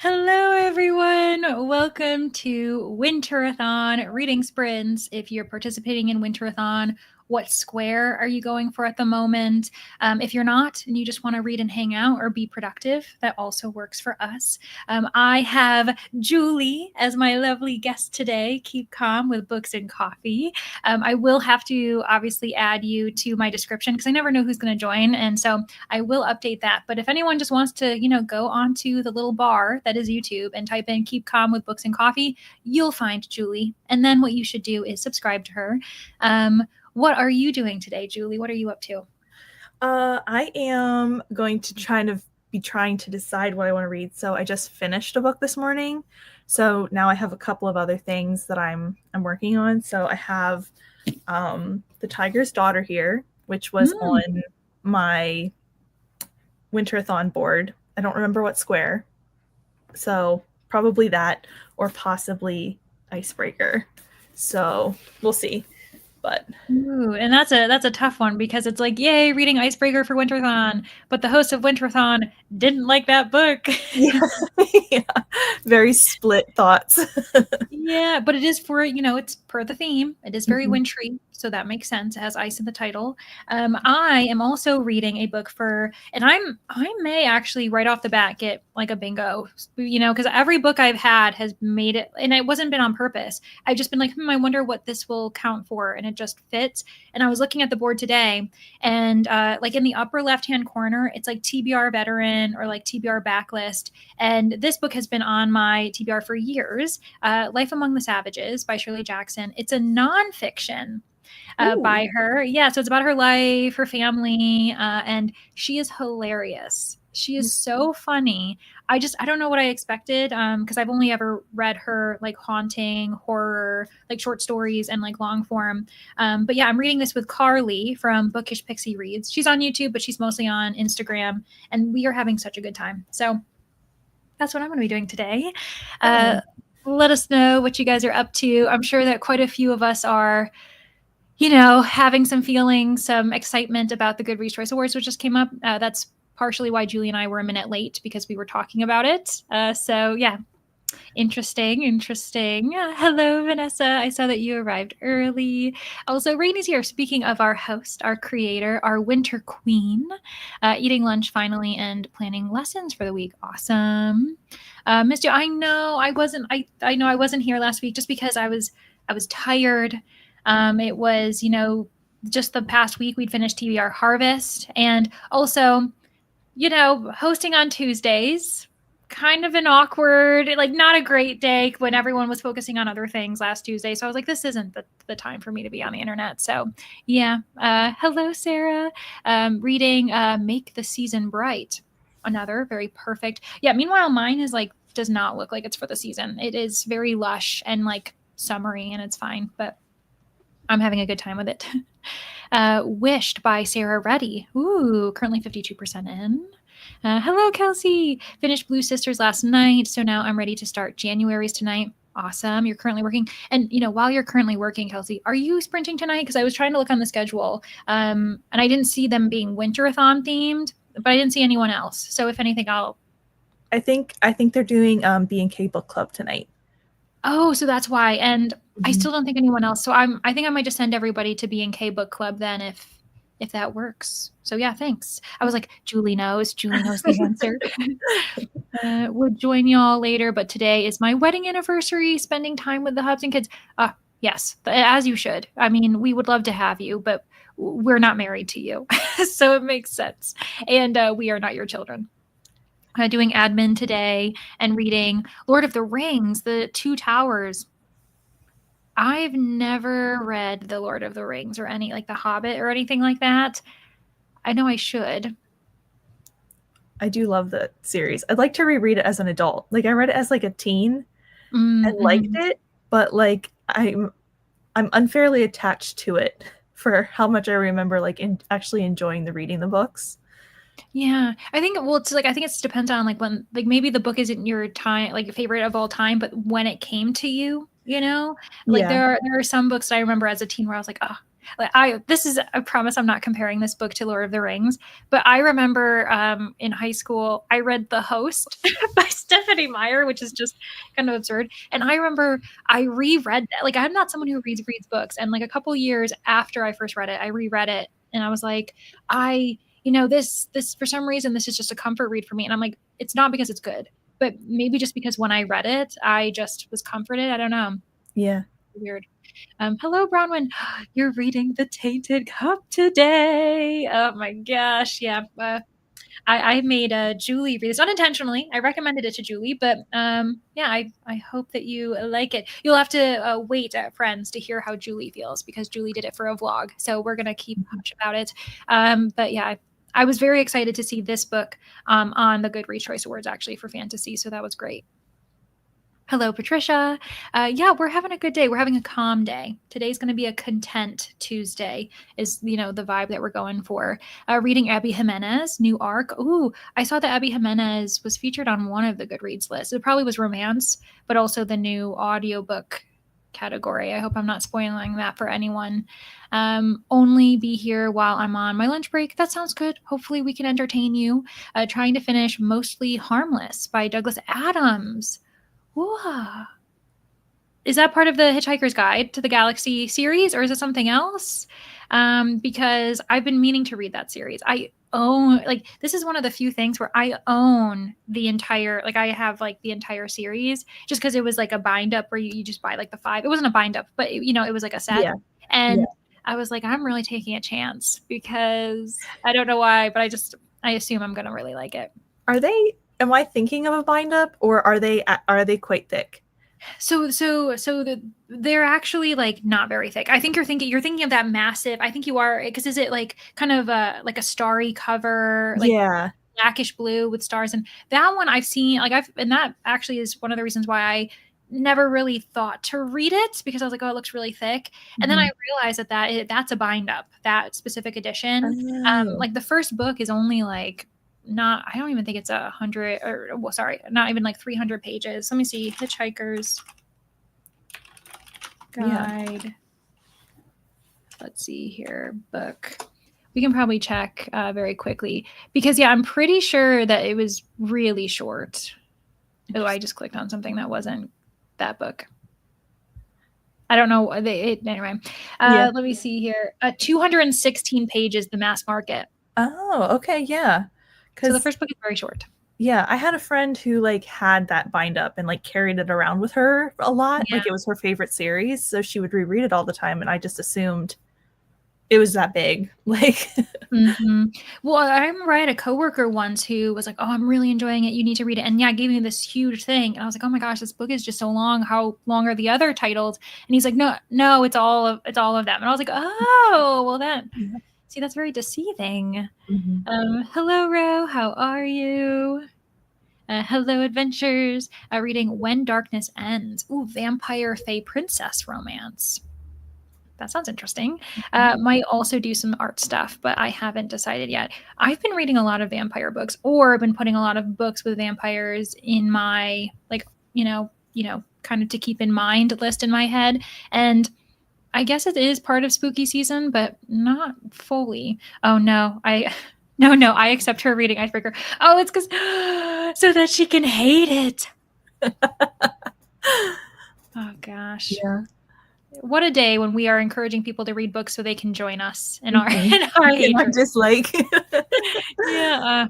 Hello, everyone. Welcome to Winterathon reading sprints. If you're participating in Winterathon, what square are you going for at the moment? If you're not and you just want to read and hang out or be productive, that also works for us. I have Julie as my lovely guest today. Keep calm with books and coffee. I will have to obviously add you to my description because I never know who's going to join. And so I will update that. But if anyone just wants to, go onto the little bar that is YouTube and type in Keep Calm with Books and Coffee, you'll find Julie. And then what you should do is subscribe to her. What are you doing today, Julie? What are you up to? I am going to be trying to decide what I want to read. So I just finished a book this morning. So now I have a couple of other things that I'm working on. So I have The Tiger's Daughter here, which was on my Winterathon board. I don't remember what square. So probably that or possibly Icebreaker. So we'll see. But and that's a tough one because it's like, yay, reading Icebreaker for Winterathon, but the host of Winterathon didn't like that book. yeah. Very split thoughts. Yeah, but it is for, it's per the theme. It is very wintry, so that makes sense. It has ice in the title. I am also reading a book and I may actually right off the bat get like a bingo, because every book I've had has made it, and it wasn't been on purpose. I've just been like, I wonder what this will count for, and it just fits. And I was looking at the board today, and like in the upper left-hand corner, it's like TBR veteran or like TBR backlist, and this book has been on my TBR for years. Life Among the Savages by Shirley Jackson. It's a nonfiction by her. Yeah, so it's about her life, her family, and she is hilarious. She is so funny. I don't know what I expected because I've only ever read her like haunting horror, like short stories and like long form. But yeah, I'm reading this with Carly from Bookish Pixie Reads. She's on YouTube, but she's mostly on Instagram, and we are having such a good time. So that's what I'm going to be doing today. Let us know what you guys are up to. I'm sure that quite a few of us are, having some feelings, some excitement about the Goodreads Choice Awards, which just came up. That's partially why Julie and I were a minute late because we were talking about it. So yeah, interesting. Hello, Vanessa. I saw that you arrived early. Also, Rainey's here. Speaking of our host, our creator, our winter queen, eating lunch finally and planning lessons for the week. Awesome. Missed you. I know I wasn't here last week just because I was tired. It was, just the past week we'd finished TBR Harvest, and also, hosting on Tuesdays, kind of an awkward, like not a great day when everyone was focusing on other things last Tuesday. So I was like, this isn't the time for me to be on the internet. So yeah. Hello, Sarah. Reading Make the Season Bright. Another very perfect. Yeah. Meanwhile, mine is like, does not look like it's for the season. It is very lush and like summery, and it's fine, but I'm having a good time with it. Wished by Sarah Reddy. Ooh, currently 52% in. Hello, Kelsey. Finished Blue Sisters last night, so now I'm ready to start January's tonight. Awesome. You're currently working. And, while you're currently working, Kelsey, are you sprinting tonight? Because I was trying to look on the schedule, and I didn't see them being Winterathon themed, but I didn't see anyone else. So if anything, I think they're doing B&K Book Club tonight. Oh, so that's why. And I still don't think anyone else. So I think I might just send everybody to B&K Book Club then if that works. So yeah, thanks. I was like, Julie knows the answer. We'll join y'all later, but today is my wedding anniversary, spending time with the hubs and kids. Yes, as you should. I mean, we would love to have you, but we're not married to you. So it makes sense. And we are not your children. Doing admin today and reading Lord of the Rings, The Two Towers. I've never read The Lord of the Rings or any like The Hobbit or anything like that. I know I should. I do love the series. I'd like to reread it as an adult. Like I read it as like a teen and liked it, but like I'm unfairly attached to it for how much I remember like actually enjoying reading the books. Yeah, I think it's like I think it depends on like when like maybe the book isn't your time like favorite of all time, but when it came to you, like Yeah. there are some books that I remember as a teen where I was like, oh, I promise I'm not comparing this book to Lord of the Rings, but I remember in high school I read The Host by Stephanie Meyer, which is just kind of absurd. And I remember I reread that. Like, I'm not someone who reads books, and like a couple years after I first read it, I reread it, and I was like, this for some reason this is just a comfort read for me. And I'm like, it's not because it's good, but maybe just because when I read it, I just was comforted. I don't know. Yeah. Weird. Hello, Bronwyn. You're reading The Tainted Cup today. Oh my gosh. Yeah. I made Julie read this unintentionally. I recommended it to Julie, but yeah, I hope that you like it. You'll have to wait, friends, to hear how Julie feels, because Julie did it for a vlog. So we're going to keep hush about it. But yeah, I was very excited to see this book on the Goodreads Choice Awards, actually, for fantasy. So that was great. Hello, Patricia. Yeah, we're having a good day. We're having a calm day. Today's going to be a content Tuesday is, the vibe that we're going for. Reading Abby Jimenez, new arc. Ooh, I saw that Abby Jimenez was featured on one of the Goodreads lists. It probably was romance, but also the new audiobook category. I hope I'm not spoiling that for anyone. Only be here while I'm on my lunch break. That sounds good. Hopefully we can entertain you. Trying to finish Mostly Harmless by Douglas Adams. Whoa. Is that part of the Hitchhiker's Guide to the Galaxy series, or is it something else? Because I've been meaning to read that series. I own, this is one of the few things where I own the entire, I have the entire series, just because it was a bind up where you just buy the 5. It wasn't a bind up, but it was a set. Yeah. And yeah. I was I'm really taking a chance, because I don't know why, but I assume I'm going to really like it. Am I thinking of a bind up, or are they quite thick? So they're actually not very thick. I think you're thinking of that massive. I think you are, because is it kind of a starry cover, yeah, blackish blue with stars? And that one I've seen, and that actually is one of the reasons why I never really thought to read it, because I was like, oh, it looks really thick. And then I realized that's a bind up, that specific edition. The first book is only I don't even think it's 100, or not even 300 pages. Let me see. Hitchhiker's Guide. Yeah. Let's see here. Book. We can probably check very quickly, because I'm pretty sure that it was really short. Oh, I just clicked on something that wasn't that book. I don't know. Anyway, let me see here. 216 pages, The Mass Market. Oh, okay. Yeah. So the first book is very short. Yeah, I had a friend who had that bind up and carried it around with her a lot. Yeah. It was her favorite series, so she would reread it all the time, and I just assumed it was that big. Mm-hmm. Well, I remember I had a coworker once who was like, "Oh, I'm really enjoying it. You need to read it." And yeah, gave me this huge thing, and I was like, "Oh my gosh, this book is just so long. How long are the other titles?" And he's like, "No, it's all of them." And I was like, "Oh, well then." Yeah. See, that's very deceiving. Hello, Ro. How are you? Hello, adventures. Reading When Darkness Ends. Ooh, vampire fae princess romance. That sounds interesting. Might also do some art stuff, but I haven't decided yet. I've been reading a lot of vampire books, or been putting a lot of books with vampires in my kind of to keep in mind list in my head. And I guess it is part of spooky season, but not fully. Oh no, I accept her reading Icebreaker. Oh, it's because so that she can hate it. Oh gosh. Yeah. What a day when we are encouraging people to read books so they can join us in our hatred. Dislike. Yeah.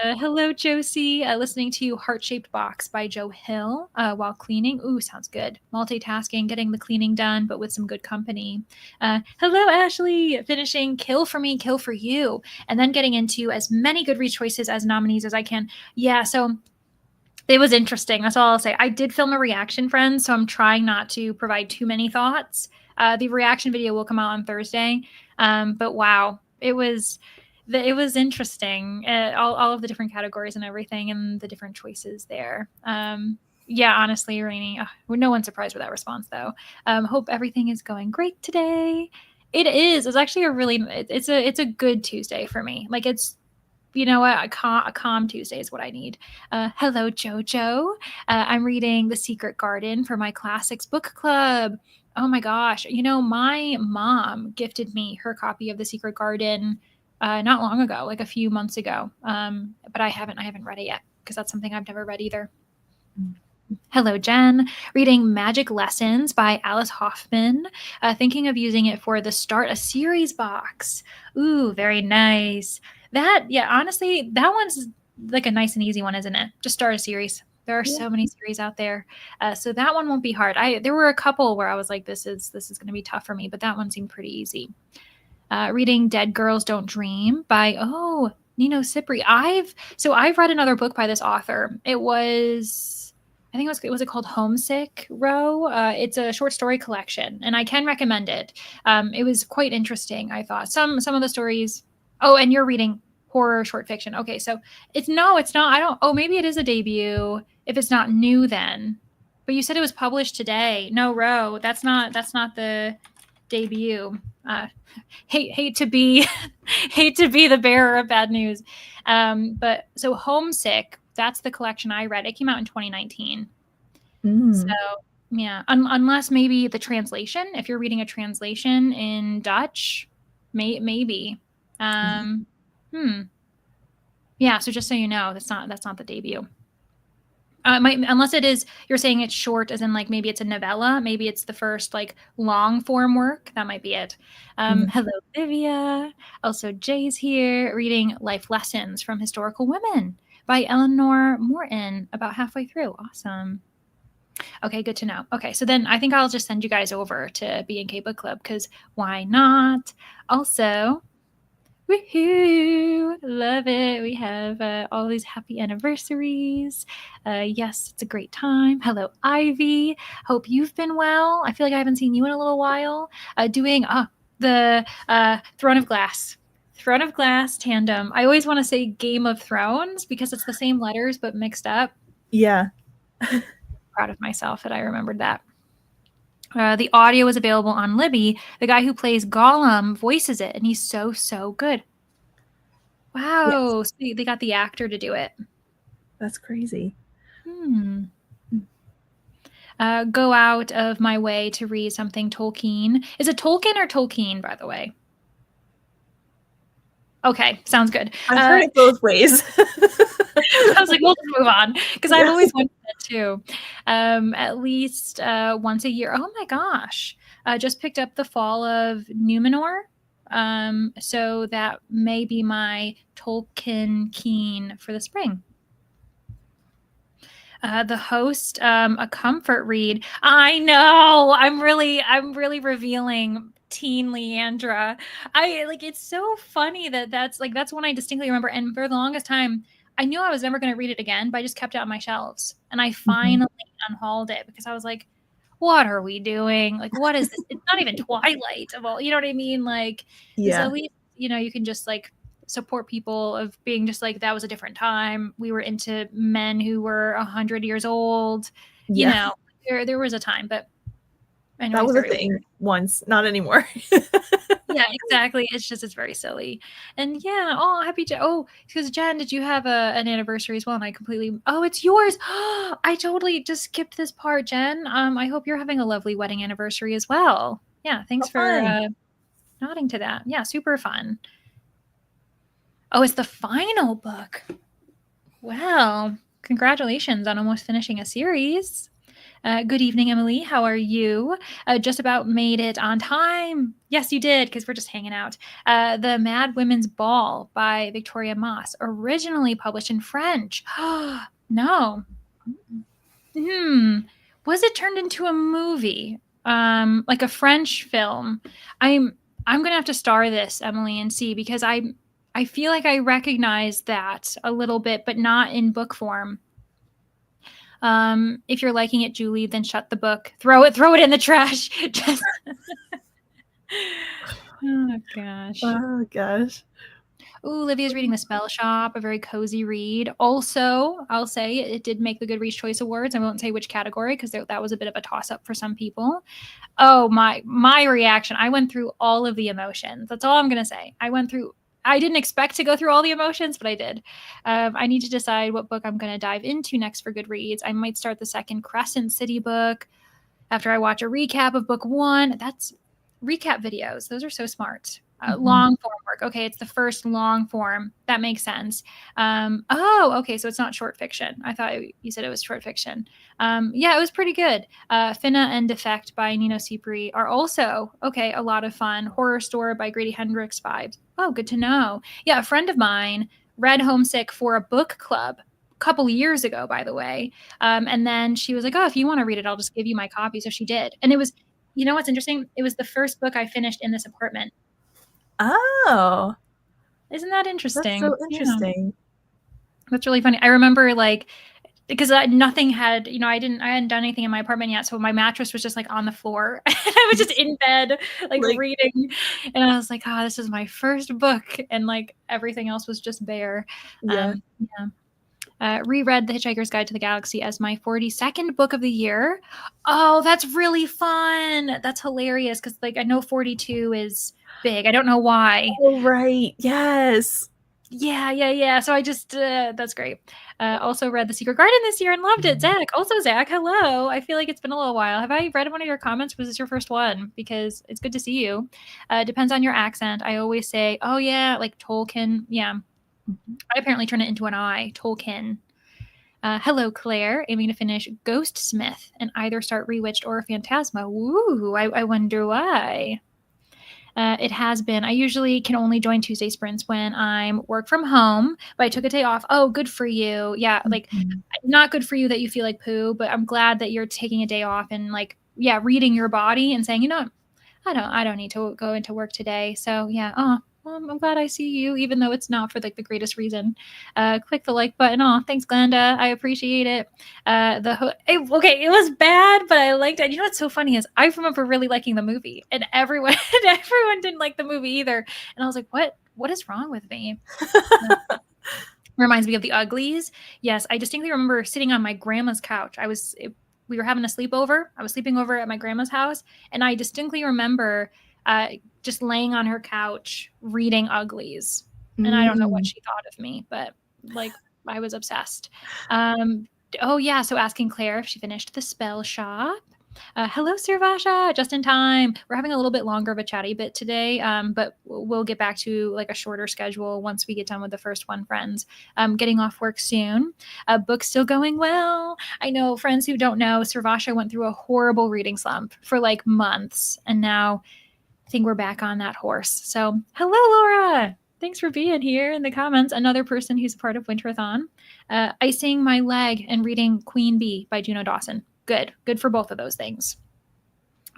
Hello, Josie. Listening to Heart-Shaped Box by Joe Hill while cleaning. Ooh, sounds good. Multitasking, getting the cleaning done, but with some good company. Hello, Ashley. Finishing Kill for Me, Kill for You, and then getting into as many Goodreads choices as nominees as I can. Yeah, so it was interesting. That's all I'll say. I did film a reaction, friends, so I'm trying not to provide too many thoughts. The reaction video will come out on Thursday. But wow, it was interesting. All of the different categories and everything, and the different choices there. Yeah, honestly, Rainey, no one's surprised with that response, though. Hope everything is going great today. It is. It's actually it's a good Tuesday for me. It's, you know what, a calm Tuesday is what I need. Hello, Jojo. I'm reading The Secret Garden for my classics book club. Oh my gosh. My mom gifted me her copy of The Secret Garden not long ago, like a few months ago. But I haven't read it yet because that's something I've never read either. Hello, Jen. Reading Magic Lessons by Alice Hoffman. Thinking of using it for the Start a Series box. Ooh, very nice. Honestly, that one's like a nice and easy one, isn't it? Just start a series. There are so many series out there, so that one won't be hard. There were a couple where I was like, this is going to be tough for me, but that one seemed pretty easy. Reading Dead Girls Don't Dream by Nino Cipri. I've read another book by this author. I think was it called Homesick Row? It's a short story collection, and I can recommend it. It was quite interesting, I thought. Some of the stories. Oh, and you're reading horror short fiction. Okay, so it's not. I don't. Oh, maybe it is a debut. If it's not new, then. But you said it was published today. No, Row. That's not the debut. Hate to be the bearer of bad news. But so Homesick, that's the collection I read. It came out in 2019. So yeah, unless maybe the translation, if you're reading a translation in Dutch, maybe. Yeah, so just so you know, that's not the debut. Unless it is, you're saying it's short, as in like maybe it's a novella, maybe it's the first like long form work. That might be it. Hello, Livia. Also, Jay's here reading Life Lessons from Historical Women by Eleanor Morton. About halfway through. Awesome. Okay, good to know. Okay, so then I think I'll just send you guys over to B&K Book Club because why not? Also, woohoo! Love it. We have all these happy anniversaries. Yes, it's a great time. Hello, Ivy. Hope you've been well. I feel like I haven't seen you in a little while. Doing the Throne of Glass. Throne of Glass tandem. I always want to say Game of Thrones because it's the same letters but mixed up. Yeah. Proud of myself that I remembered that. The audio is available on Libby. The guy who plays Gollum voices it, and he's so good. Wow. Yes. So they got the actor to do it. That's crazy. Go out of my way to read something Tolkien. Is it Tolkien or Tolkien, by the way? Okay, sounds good. I've heard it both ways. I was like, we'll just move on because I've always wanted that too. At least once a year. Oh my gosh. Just picked up The Fall of Numenor. So that may be my Tolkien keen for the spring. The host, a comfort read. I know. I'm really revealing teen Leandra. It's so funny that's one I distinctly remember. And for the longest time, I knew I was never going to read it again, but I just kept it on my shelves. And I finally unhauled it because I was like, what are we doing? Like, what is this? It's not even Twilight of all, you know what I mean? Like, at least, you can just like support people of being just like, that was a different time. We were into men who were 100 years old. You know, there was a time, but anyway, that was a thing once, not anymore. Yeah, exactly. It's very silly. And yeah, because Jen, did you have an anniversary as well? And I completely, it's yours. I totally just skipped this part, Jen. I hope you're having a lovely wedding anniversary as well. Yeah, thanks for nodding to that. Yeah, super fun. Oh, it's the final book. Well, congratulations on almost finishing a series. Good evening, Emily. How are you? Just about made it on time. Yes, you did, because we're just hanging out. The Mad Women's Ball by Victoria Moss, originally published in French. No. Was it turned into a movie? Like a French film? I'm gonna have to star this, Emily, and see, because I feel like I recognize that a little bit, but not in book form. If you're liking it, Julie, then shut the book. Throw it in the trash. Oh gosh. Ooh, Olivia's reading The Spell Shop, a very cozy read. Also, I'll say it did make the Goodreads Choice Awards. I won't say which category because that was a bit of a toss-up for some people. Oh, my reaction. I went through all of the emotions. That's all I'm going to say. I didn't expect to go through all the emotions, but I did. I need to decide what book I'm going to dive into next for Goodreads. I might start the second Crescent City book. After I watch a recap of book 1, that's recap videos. Those are so smart. Mhm. Long form work. Okay, it's the first long form. That makes sense. Okay, so it's not short fiction. I thought you said it was short fiction. Yeah, it was pretty good. Finna and Defect by Nino Cipri are also, okay, a lot of fun. Horror Store by Grady Hendrix vibes. Oh, good to know. Yeah, a friend of mine read Homesick for a book club a couple years ago, by the way. And then she was like, oh, if you want to read it, I'll just give you my copy. So she did. And it was, you know what's interesting? It was the first book I finished in this apartment. Oh, Isn't that that's interesting? so Yeah. interesting. That's really funny. I remember like because nothing had, I hadn't done anything in my apartment yet, so my mattress was just like on the floor, and I was just in bed like Like, reading, and I was like, oh, this is my first book, and like everything else was just bare. yeah. Yeah. Reread The Hitchhiker's Guide to the Galaxy as my 42nd book of the year. Oh, that's really fun. That's hilarious because like I know 42 is big. I don't know why. Oh, right. Yes. Yeah. So I just, that's great. Also read The Secret Garden this year and loved it. Zach, also Zach, hello. I feel like it's been a little while. Have I read one of your comments? Was this your first one? Because it's good to see you. Depends on your accent. I always say, oh yeah, like Tolkien. Yeah. I apparently turn it into an I, Tolkien. Hello, Claire. Aiming to finish Ghostsmith and either start Rewitched or Phantasma. Woo, I wonder why. It has been. I usually can only join Tuesday sprints when I'm work from home, but I took a day off. Oh, good for you. Yeah, like Mhm. not good for you that you feel like poo, but I'm glad that you're taking a day off and like, yeah, reading your body and saying, I don't need to go into work today. So yeah, well, I'm glad I see you, even though it's not for like the greatest reason. Click the like button. Oh, thanks, Glenda. I appreciate it. It was bad, but I liked it. You know what's so funny is I remember really liking the movie, and everyone everyone didn't like the movie either. And I was like, what is wrong with me? Reminds me of The Uglies. Yes, I distinctly remember sitting on my grandma's couch. We were having a sleepover. I was sleeping over at my grandma's house, and I distinctly remember just laying on her couch reading Uglies. And I don't know what Mm. she thought of me, but like I was obsessed. Um, oh yeah, so asking Claire if she finished The Spell Shop. Hello, Sirvasha, just in time. We're having a little bit longer of a chatty bit today, but we'll get back to like a shorter schedule once we get done with the first one, friends. Getting off work soon. Book's still going well. I know friends who don't know, Sirvasha went through a horrible reading slump for like months, and now I think we're back on that horse. So, hello, Laura. Thanks for being here in the comments. Another person who's a part of Winterathon. Icing my leg and reading Queen Bee by Juno Dawson. Good for both of those things.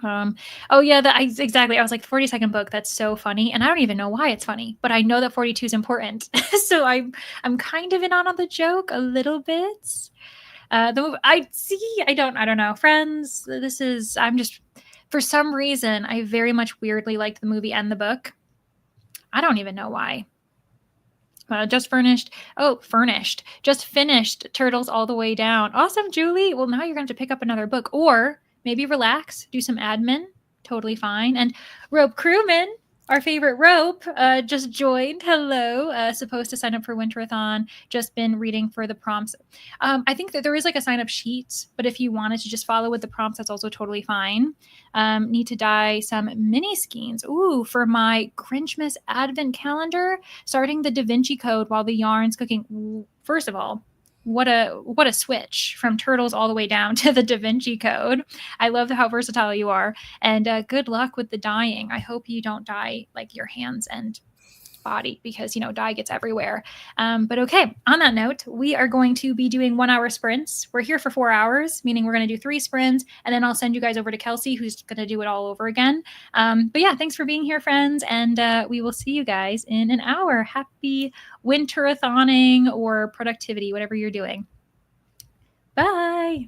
Oh yeah, exactly. I was like 42nd book. That's so funny, and I don't even know why it's funny, but I know that 42 is important, so I'm kind of in on the joke a little bit. The movie, I don't know, friends. I'm just for some reason I very much weirdly liked the movie and the book. I don't even know why. Just furnished. Oh, furnished. Just finished Turtles All the Way Down. Awesome, Julie. Well, now you're going to pick up another book, or maybe relax, do some admin. Totally fine. And Rope Crewman, our favorite Rope, just joined. Hello. Supposed to sign up for Winterathon. Just been reading for the prompts. I think that there is like a sign up sheet, but if you wanted to just follow with the prompts, that's also totally fine. Need to dye some mini skeins. Ooh, for my Grinchmas Advent calendar, starting the Da Vinci Code while the yarn's cooking. First of all, what a switch from Turtles all the way down to the Da Vinci Code. I love how versatile you are, and good luck with the dyeing. I hope you don't dye like your hands and body because dye gets everywhere. But okay, on that note, we are going to be doing 1 hour sprints. We're here for 4 hours, meaning we're going to do 3 sprints, and then I'll send you guys over to Kelsey, who's going to do it all over again. But yeah, thanks for being here, friends, and we will see you guys in an hour. Happy winterathoning or productivity, whatever you're doing. Bye.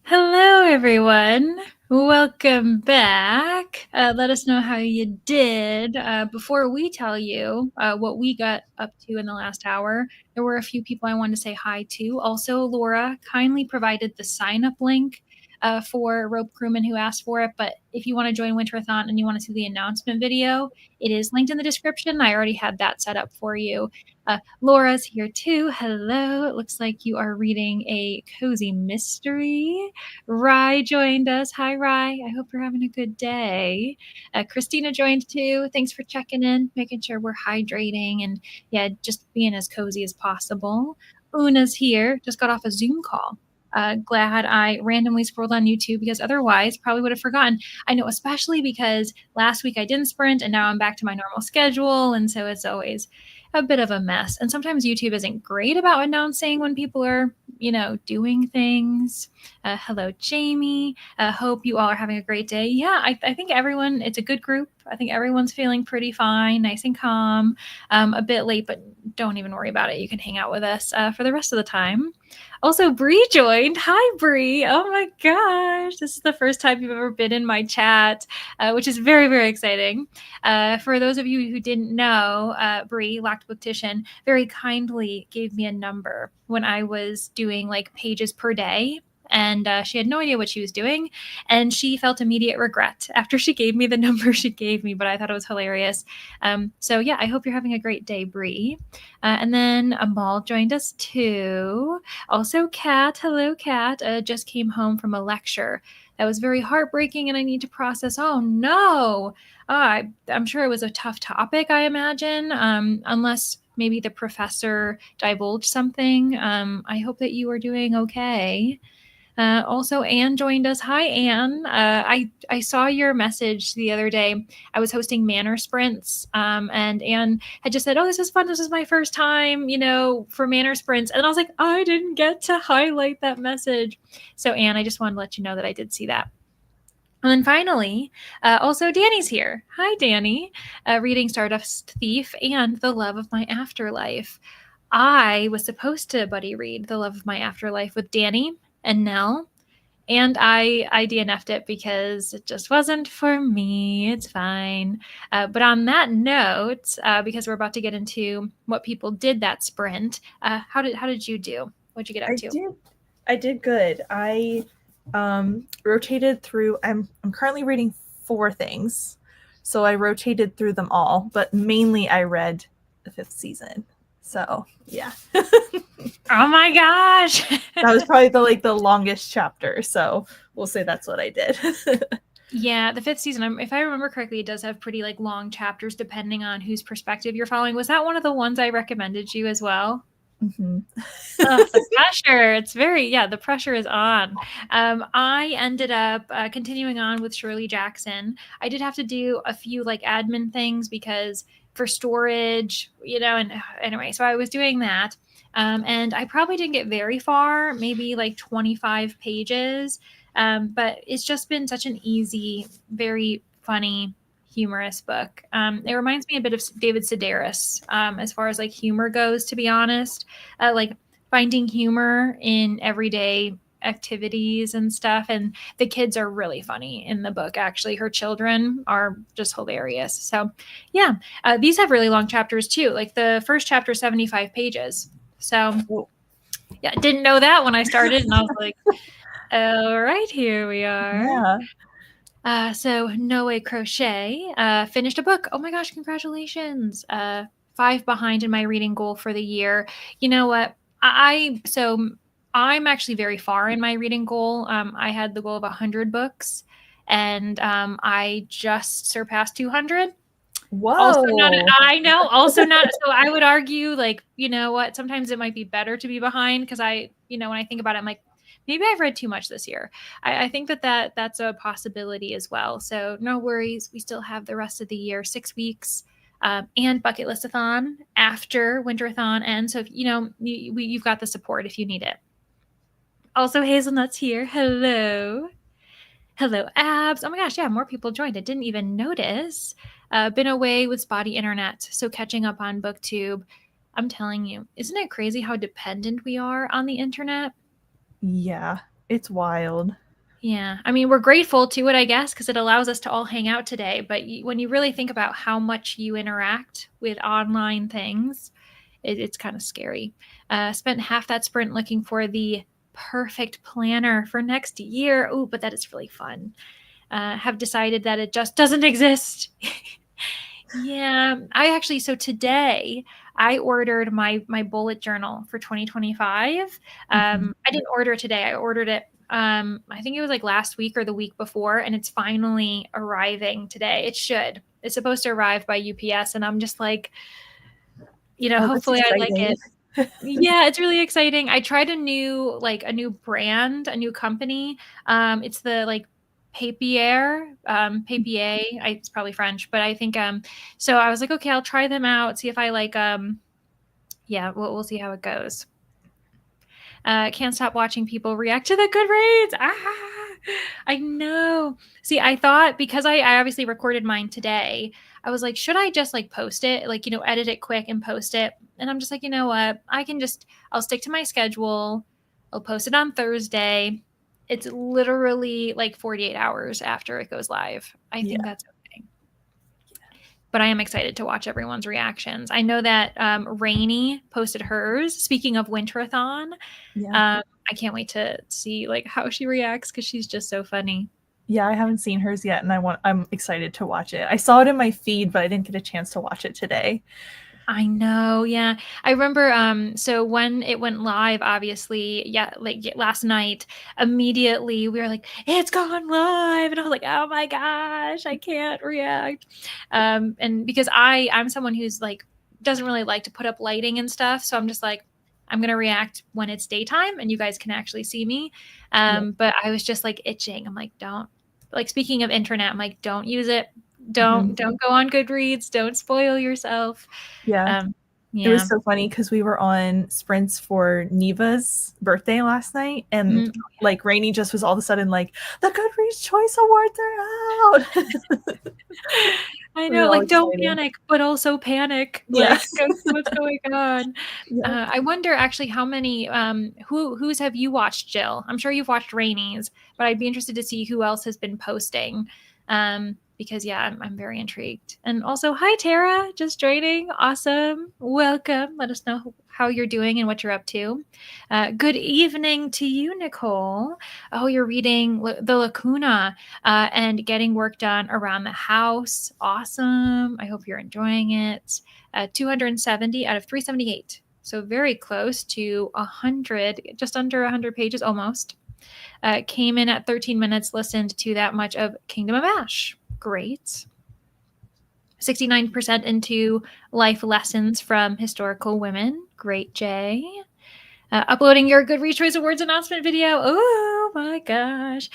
Hello, everyone. Welcome back. Let us know how you did. Before we tell you what we got up to in the last hour, there were a few people I wanted to say hi to. Also, Laura kindly provided the sign up link for Rope Crewman who asked for it. But if you want to join Winterathon and you want to see the announcement video, it is linked in the description. I already had that set up for you. Laura's here too. Hello. It looks like you are reading a cozy mystery. Rye joined us. Hi, Rye. I hope you're having a good day. Christina joined too. Thanks for checking in, making sure we're hydrating and, yeah, just being as cozy as possible. Una's here. Just got off a Zoom call. Glad I randomly scrolled on YouTube because otherwise probably would have forgotten. I know, especially because last week I didn't sprint and now I'm back to my normal schedule. And so it's always a bit of a mess. And sometimes YouTube isn't great about announcing when people are, doing things. Hello, Jamie. Hope you all are having a great day. Yeah, I think everyone, it's a good group. I think everyone's feeling pretty fine, nice and calm. A bit late, but don't even worry about it. You can hang out with us for the rest of the time. Also, Bree joined. Hi, Bree. Oh my gosh. This is the first time you've ever been in my chat, which is very, very exciting. For those of you who didn't know, Bree, Locked Booktician, very kindly gave me a number when I was doing like pages per day. And she had no idea what she was doing. And she felt immediate regret after she gave me the number she gave me, but I thought it was hilarious. So, yeah, I hope you're having a great day, Bree. And then Amal joined us too. Also, Kat. Hello, Kat. Just came home from a lecture. That was very heartbreaking, and I need to process. Oh, no. I'm sure it was a tough topic, I imagine, unless maybe the professor divulged something. I hope that you are doing okay. Also, Anne joined us. Hi, Anne. I saw your message the other day. I was hosting Manor Sprints, and Anne had just said, "Oh, this is fun. This is my first time, for Manor Sprints." And I was like, I didn't get to highlight that message. So, Anne, I just wanted to let you know that I did see that. And then finally, also Danny's here. Hi, Danny. Reading Stardust Thief and The Love of My Afterlife. I was supposed to buddy read The Love of My Afterlife with Danny and Nell, and I DNF'd it because it just wasn't for me. It's fine. But on that note, because we're about to get into what people did that sprint, how did you do? What'd you get up to? I did good. I rotated through. I'm currently reading 4 things, so I rotated through them all. But mainly, I read the 5th season. So yeah. Oh my gosh! That was probably the longest chapter. So we'll say that's what I did. Yeah, the 5th season, if I remember correctly, it does have pretty long chapters depending on whose perspective you're following. Was that one of the ones I recommended you as well? Mm-hmm. The pressure. It's the pressure is on. I ended up continuing on with Shirley Jackson. I did have to do a few admin things because for storage, and anyway, so I was doing that. And I probably didn't get very far, maybe 25 pages. But it's just been such an easy, very funny, humorous book. It reminds me a bit of David Sedaris as far as humor goes, to be honest. Finding humor in everyday activities and stuff. And the kids are really funny in the book. Actually, her children are just hilarious. So yeah, these have really long chapters too. The first chapter, 75 pages. So yeah, didn't know that when I started, and I was like, all right, here we are. Yeah. So Noe Crochet finished a book. Oh my gosh, congratulations. 5 behind in my reading goal for the year. You know what? I'm actually very far in my reading goal. I had the goal of 100 books, and I just surpassed 200. Whoa. Also not, I know, also not, so I would argue, you know what, sometimes it might be better to be behind because when I think about it, I'm like, maybe I've read too much this year. I think that's a possibility as well. So no worries. We still have the rest of the year, 6 weeks, and Bucket Listathon after Winterathon ends. So, if, you've got the support if you need it. Also, Hazelnut's here. Hello. Hello, Abs. Oh my gosh, yeah, more people joined. I didn't even notice. Been away with spotty internet, so catching up on BookTube. I'm telling you, isn't it crazy how dependent we are on the internet? Yeah, It's wild. Yeah. I mean, we're grateful to it, I guess, because it allows us to all hang out today. But when you really think about how much you interact with online things, it's kind of scary. Spent half that sprint looking for the perfect planner for next year. Oh, but that is really fun. Have decided that it just doesn't exist. Yeah, so today I ordered my bullet journal for 2025. Mhm. I didn't order it today. I ordered it I think it was like last week or the week before, and it's finally arriving today. It should. It's supposed to arrive by UPS, and I'm just like, Oh, that's hopefully I like exciting. it. Yeah, it's really exciting. I tried a new brand, a new company. It's the Papier, Papier. It's probably French, but I think so I was like, okay, I'll try them out, see if I like yeah, we'll see how it goes. Can't stop watching people react to the Goodreads. I know. See, I thought because I obviously recorded mine today, I was like, should I just post it, edit it quick and post it? And I'm just like, you know what? I'll stick to my schedule. I'll post it on Thursday. It's literally like 48 hours after it goes live. I think that's okay. But I am excited to watch everyone's reactions. I know that Rainey posted hers. Speaking of Winterathon, Yeah. I can't wait to see how she reacts because she's just so funny. Yeah, I haven't seen hers yet, and I'm excited to watch it. I saw it in my feed, but I didn't get a chance to watch it today. I know, yeah. I remember so when it went live, obviously, yeah, last night, immediately we were like, it's gone live. And I was like, oh my gosh, I can't react. And because I'm someone who's doesn't really like to put up lighting and stuff. So I'm just like, I'm gonna react when it's daytime and you guys can actually see me. Yeah. But I was just itching. I'm like, don't speaking of internet, I'm like, don't use it. Mhm. Don't go on Goodreads. Don't spoil yourself. Yeah. Um, It was yeah. so funny because we were on sprints for Neva's birthday last night, and Mm, Rainey just was all of a sudden like, "The Goodreams Choice Awards are out!" I We were know, all don't excited. panic, but also panic. Yeah. Go see what's going on. Yeah. I wonder actually how many whose have you watched, Jill? I'm sure you've watched Rainey's, but I'd be interested to see who else has been posting. Because yeah, I'm very intrigued. And also, hi Tara, just joining. Awesome. Welcome. Let us know how you're doing and what you're up to. Good evening to you, Nicole. Oh, you're reading the Lacuna and getting work done around the house. Awesome. I hope you're enjoying it. 270 out of 378. So very close to 100, just under 100 pages almost. Came in at 13 minutes, listened to that much of Kingdom of Ash. Great. 69% into life lessons from historical women. Great, Jay. Uploading your Goodreads Choice Awards announcement video. Oh my gosh.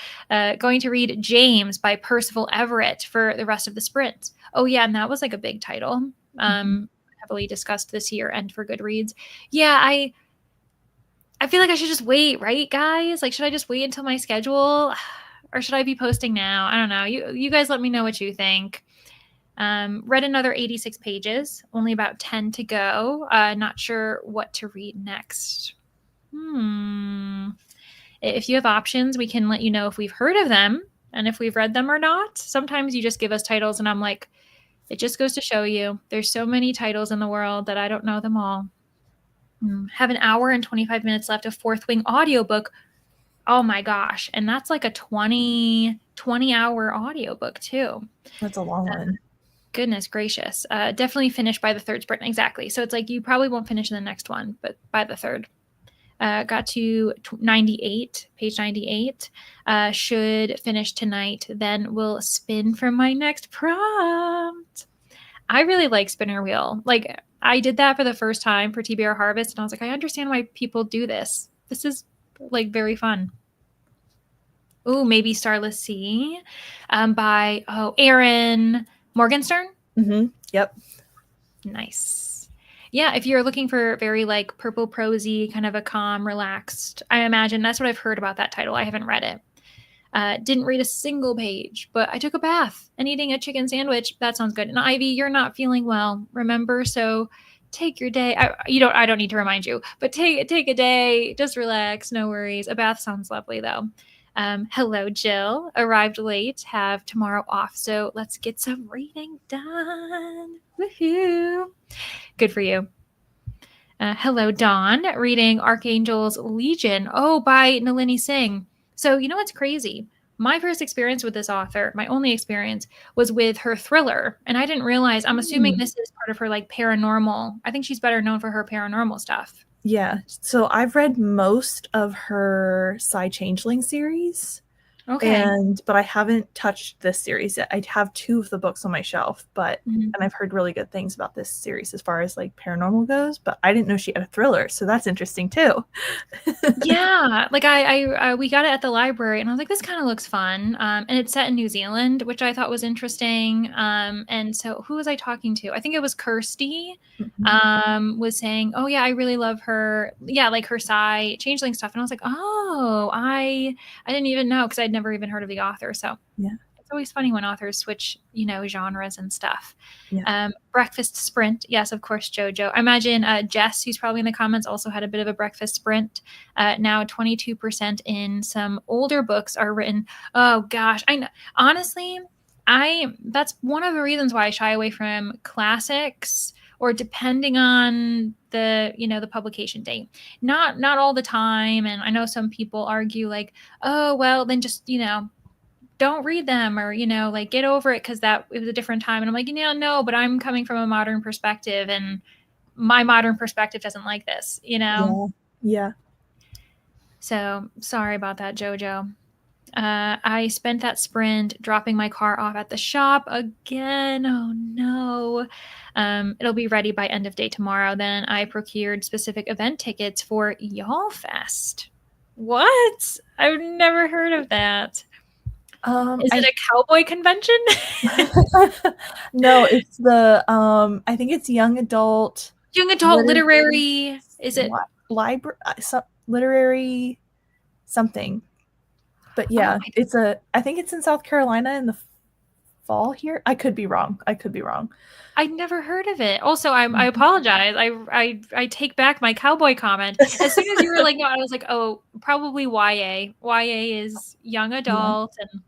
Going to read James by Percival Everett for the rest of the sprint. Oh yeah, and that was a big title. Heavily discussed this year and for Goodreads. Yeah, I feel like I should just wait, right, guys? Should I just wait until my schedule? Or should I be posting now? I don't know. You guys let me know what you think. Read another 86 pages, only about 10 to go. Not sure what to read next. If you have options, we can let you know if we've heard of them and if we've read them or not. Sometimes you just give us titles and I'm like, it just goes to show you there's so many titles in the world that I don't know them all. Have an hour and 25 minutes left of Fourth Wing audiobook. Oh my gosh. And that's a 20-hour audiobook too. That's a long one. Goodness gracious. Definitely finish by the third sprint. Exactly. So it's you probably won't finish in the next one, but by the third. Got to 98, page 98. Should finish tonight. Then we'll spin for my next prompt. I really like Spinner Wheel. I did that for the first time for TBR Harvest, and I was like, I understand why people do this. This is very fun. Ooh, maybe Starless Sea by Aaron Morgenstern. Yep. Nice. Yeah, if you're looking for very purple prosy, kind of a calm, relaxed, I imagine that's what I've heard about that title. I haven't read it. Didn't read a single page, but I took a bath and eating a chicken sandwich. That sounds good. And Ivy, you're not feeling well, remember? So take your day. I don't need to remind you, but take a day, just relax, no worries. A bath sounds lovely though. Hello, Jill. Arrived late, have tomorrow off, so let's get some reading done. Woohoo! Good for you. Hello, Dawn. Reading Archangel's Legion. Oh, by Nalini Singh. So, you know what's crazy? My first experience with this author, my only experience, was with her thriller. And I didn't realize, I'm assuming this is part of her like paranormal. I think she's better known for her paranormal stuff. Yeah. So I've read most of her Psy Changeling series. Okay. But I haven't touched this series yet. I have 2 of the books on my shelf, and I've heard really good things about this series as far as like paranormal goes, but I didn't know she had a thriller, so that's interesting too. Yeah, like I we got it at the library, and I was like, this kind of looks fun. And it's set in New Zealand, which I thought was interesting. And so who was I talking to? I think it was Kirsty. Was saying, oh yeah, I really love her. Yeah, like her Psy Changeling stuff, and I was like, oh, I didn't even know because I'd never even heard of the author. So Yeah. it's always funny when authors switch, genres and stuff. Yeah. Breakfast sprint. Yes, of course, JoJo. I imagine Jess, who's probably in the comments, also had a bit of a breakfast sprint. Now 22% in. Some older books are written. Oh gosh. I know. Honestly, that's one of the reasons why I shy away from classics, or depending on the publication date. Not all the time. And I know some people argue like, oh well, then just, don't read them, or like get over it because it was a different time. And I'm like, no, but I'm coming from a modern perspective, and my modern perspective doesn't like this. Yeah. So sorry about that, JoJo. I spent that sprint dropping my car off at the shop again. Oh no. It'll be ready by end of day tomorrow. Then I procured specific event tickets for Y'all Fest. What? I've never heard of that. Is it a cowboy convention? No, it's the I think it's young adult Literary. Is it library literary something? But yeah, I think it's in South Carolina in the fall here. I could be wrong. I'd never heard of it. Also, I apologize. I take back my cowboy comment. As soon as you were like, no, I was like, oh, probably YA. YA is young adult, and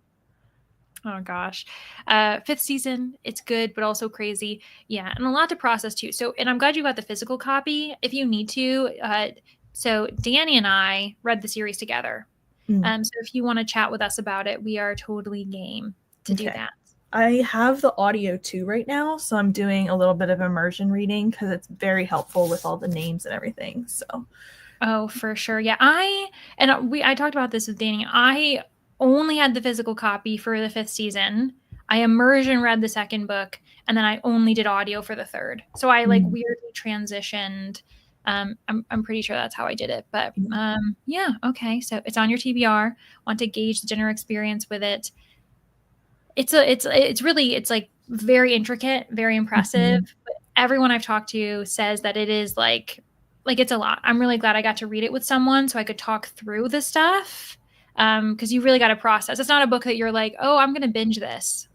oh gosh. 5th season, it's good, but also crazy. Yeah, and a lot to process too. So, and I'm glad you got the physical copy. If you need to, so Danny and I read the series together. So if you want to chat with us about it, we are totally game to do that. I have the audio too right now, so I'm doing a little bit of immersion reading because it's very helpful with all the names and everything. So, oh, for sure, yeah. I talked about this with Danny. I only had the physical copy for the 5th season. I immersion read the 2nd book, and then I only did audio for the 3rd. So I like weirdly transitioned. I'm pretty sure that's how I did it. But yeah, okay. So it's on your TBR. Want to gauge the general experience with it. It's like very intricate, very impressive. But everyone I've talked to says that it is like it's a lot. I'm really glad I got to read it with someone so I could talk through the stuff. Because you really got to process. It's not a book that you're like, oh, I'm going to binge this.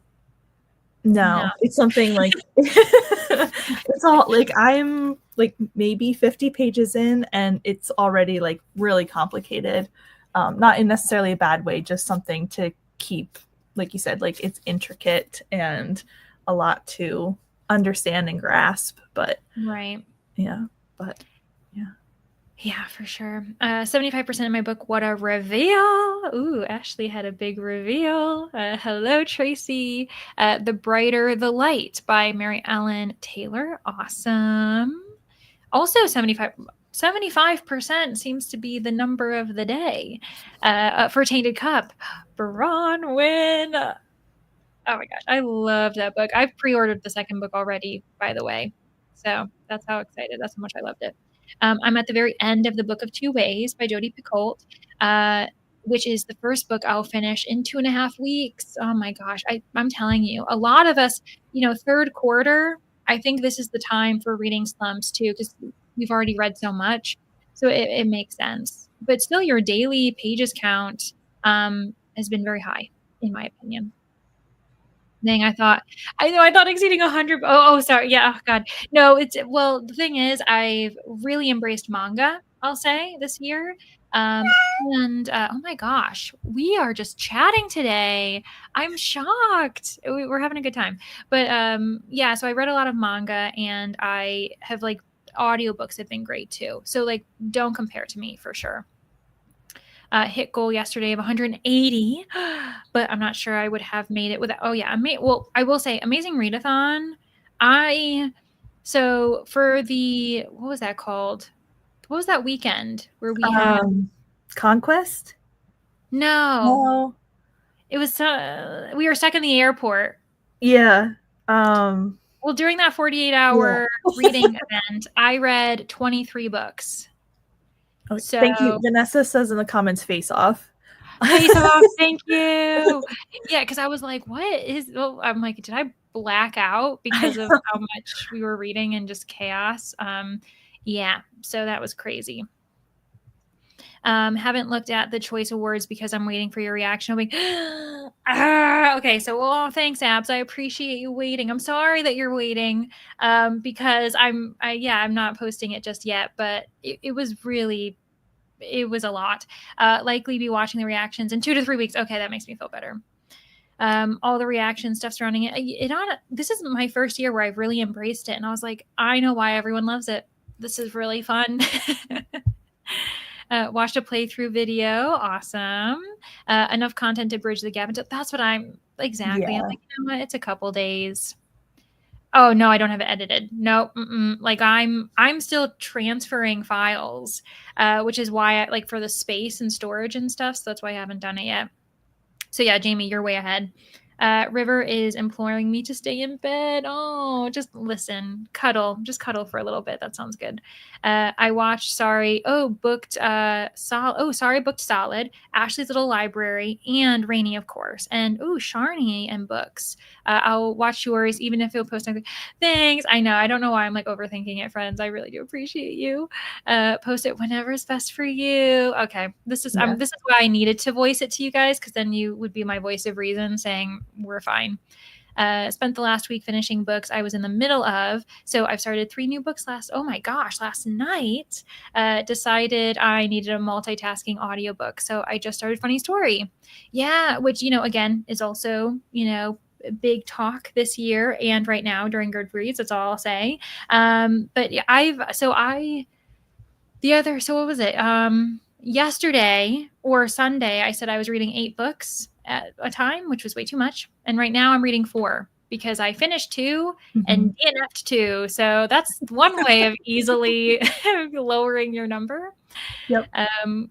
No, it's something like it's all like I'm like maybe 50 pages in, and it's already like really complicated. Not in necessarily a bad way, just something to keep, like you said, like it's intricate and a lot to understand and grasp. But yeah. Yeah, for sure. 75% of my book, what a reveal. Ooh, Ashley had a big reveal. Hello, Tracy. The Brighter the Light by Mary Ellen Taylor. Awesome. Also 75% seems to be the number of the day. For Tainted Cup, Bronwyn. Oh my gosh, I love that book. I've pre-ordered the 2nd book already, by the way. So that's how excited. That's how much I loved it. I'm at the very end of The Book of Two Ways by Jodi Picoult, which is the first book I'll finish in 2.5 weeks. Oh my gosh. I'm telling you, a lot of us, 3rd quarter, I think this is the time for reading slumps too, because we've already read so much. So it makes sense. But still, your daily pages count has been very high, in my opinion. Dang, I thought exceeding 100. Oh, sorry. Yeah. Oh, God. No, well, the thing is, I've really embraced manga, I'll say, this year. Um, and oh my gosh, we are just chatting today. I'm shocked. We're having a good time. But yeah, so I read a lot of manga, and I have like audiobooks have been great too. So like, don't compare to me for sure. Hit goal yesterday of 180, but I'm not sure I would have made it without. Oh yeah, well, I will say, Amazing Readathon. So for the, what was that called? What was that weekend where we had? Conquest? No, No. it was. We were stuck in the airport. Yeah. Well, during that 48-hour reading event, I read 23 books. Oh, So thank you. Vanessa says in the comments, face off. face off. Thank you. Yeah, because I was like, what is, well, I'm like, did I black out because of how much we were reading and just chaos? Yeah, so that was crazy. Haven't looked at the choice awards because I'm waiting for your reaction. I'll be, okay, so well, thanks, Abs. I appreciate you waiting. I'm sorry that you're waiting, because I'm not posting it just yet, but it was really, it was a lot. Likely be watching the reactions in 2 to 3 weeks. Okay, that makes me feel better. All the reaction stuff surrounding it. This is my first year where I've really embraced it, and I was like, I know why everyone loves it. This is really fun. Watched a playthrough video. Awesome. Enough content to bridge the gap. That's what I'm exactly. Yeah. I'm like, you know what? It's a couple days. Oh no, I don't have it edited. No, like I'm still transferring files, which is why like for the space and storage and stuff. So that's why I haven't done it yet. So yeah, Jamie, you're way ahead. River is imploring me to stay in bed. Oh, just listen, just cuddle for a little bit. That sounds good. I watched Sorry. Oh, booked Solid. Oh, Sorry, booked Solid. Ashley's Little Library and Rainy, of course. And Sharni and books. I'll watch yours even if you'll post. Thanks. I know. I don't know why I'm like overthinking it, friends. I really do appreciate you. Post it whenever is best for you. Okay, this is why I needed to voice it to you guys, because then you would be my voice of reason saying we're fine. Spent the last week finishing books I was in the middle of. So I've started 3 new books last night. Decided I needed a multitasking audiobook. So I just started Funny Story. Yeah, which, again, is also, big talk this year and right now during Goodreads. That's all I'll say. But yeah, what was it? Yesterday or Sunday, I said I was reading 8 books at a time, which was way too much. And right now I'm reading 4 because I finished 2 and DNF'd 2. So that's one way of easily lowering your number. Yep.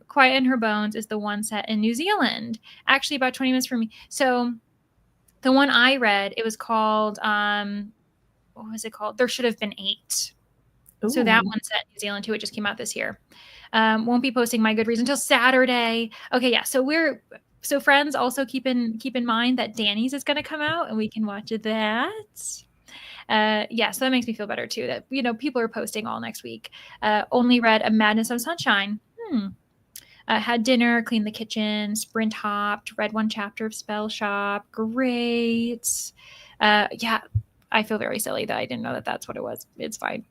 Quiet in Her Bones is the one set in New Zealand, actually about 20 minutes from me. So the one I read, it was called, what was it called? There Should Have Been 8. Ooh. So that one's set in New Zealand too. It just came out this year. Won't be posting my Goodreads until Saturday. Okay, yeah. So friends, also keep in mind that Danny's is going to come out and we can watch that. Yeah, so that makes me feel better too. That people are posting all next week. Only read A Madness of Sunshine. Had dinner, cleaned the kitchen, sprint hopped, read 1 chapter of Spell Shop. Great. Yeah. I feel very silly that I didn't know that that's what it was. It's fine.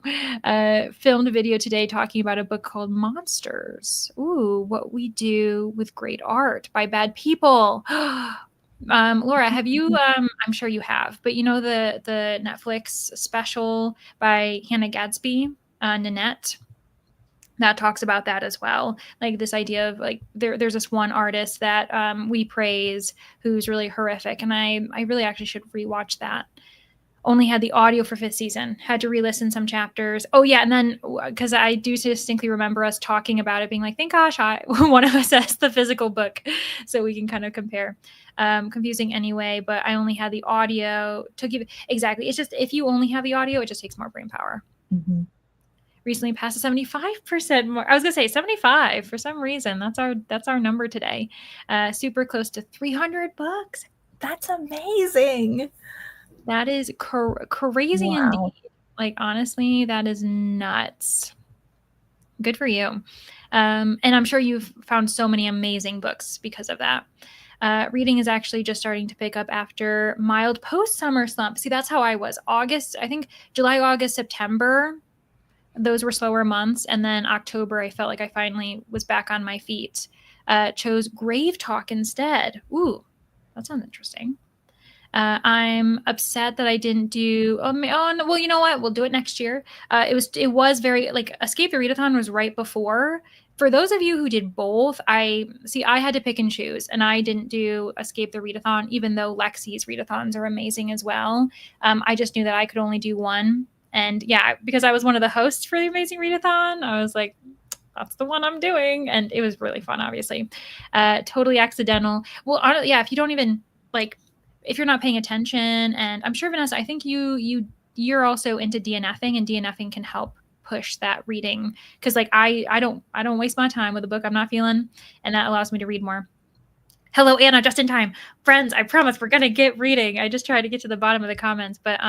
Filmed a video today talking about a book called Monsters. Ooh, What We Do with Great Art by Bad People. Laura, have you, I'm sure you have, but the Netflix special by Hannah Gadsby, Nanette? That talks about that as well. Like this idea of like, there's this one artist that we praise who's really horrific. And I really actually should rewatch that. Only had the audio for 5th season. Had to re-listen some chapters. Oh yeah, and then because I do distinctly remember us talking about it, being like, "Thank gosh, one of us has the physical book, so we can kind of compare." Confusing anyway, but I only had the audio to give exactly. It's just if you only have the audio, it just takes more brain power. Mm-hmm. Recently passed 75% more. I was gonna say 75 for some reason. That's our number today. Super close to 300 books. That's amazing. That is crazy indeed. Like, honestly, that is nuts. Good for you. And I'm sure you've found so many amazing books because of that. Reading is actually just starting to pick up after mild post-summer slump. See, that's how I was. August, I think July, August, September, those were slower months. And then October, I felt like I finally was back on my feet. Chose Grave Talk instead. Ooh, that sounds interesting. I'm upset that I didn't do. Oh, no, well, you know what? We'll do it next year. It was very like Escape the Readathon was right before. For those of you who did both, I had to pick and choose, and I didn't do Escape the Readathon, even though Lexi's readathons are amazing as well. I just knew that I could only do one, and yeah, because I was one of the hosts for the Amazing Readathon, I was like, that's the one I'm doing, and it was really fun. Obviously, totally accidental. Well, yeah, if you don't even like if you're not paying attention, and I'm sure Vanessa, I think you're also into DNFing, and DNFing can help push that reading because like I don't waste my time with a book I'm not feeling, and that allows me to read more. Hello, Anna, just in time. Friends, I promise we're going to get reading. I just tried to get to the bottom of the comments, but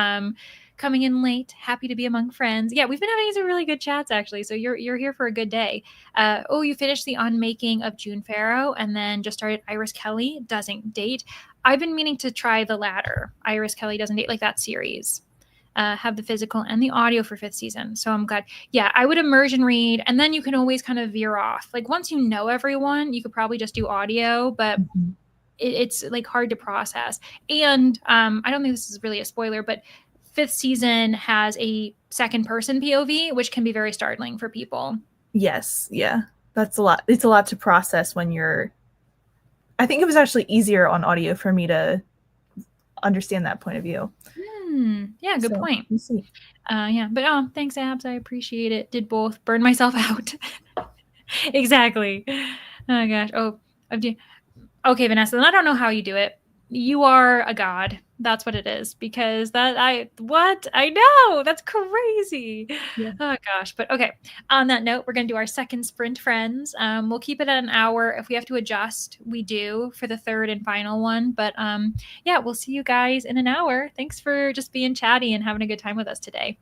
coming in late, happy to be among friends. Yeah, we've been having some really good chats, actually, so you're here for a good day. Oh, you finished the Unmaking of June Farrow and then just started Iris Kelly Doesn't Date. I've been meaning to try the latter, Iris Kelly Doesn't Date, like that series. Have the physical and the audio for 5th season. So I'm glad. Yeah, I would immersion read, and then you can always kind of veer off. Like once you know everyone, you could probably just do audio, but it's like hard to process. And I don't think this is really a spoiler, but 5th season has a second person POV, which can be very startling for people. Yes, yeah. That's a lot. It's a lot to process when you're I think it was actually easier on audio for me to understand that point of view. Yeah, good point. We'll see. Yeah, but thanks, Abs. I appreciate it. Did both. Burn myself out. Exactly. Oh gosh. Oh, okay, Vanessa. Then I don't know how you do it. You are a god. That's what it is. Because I know that's crazy. Yeah. Oh gosh. But okay. On that note, we're gonna do our second sprint, friends. We'll keep it at an hour. If we have to adjust, we do for the third and final one. But yeah, we'll see you guys in an hour. Thanks for just being chatty and having a good time with us today.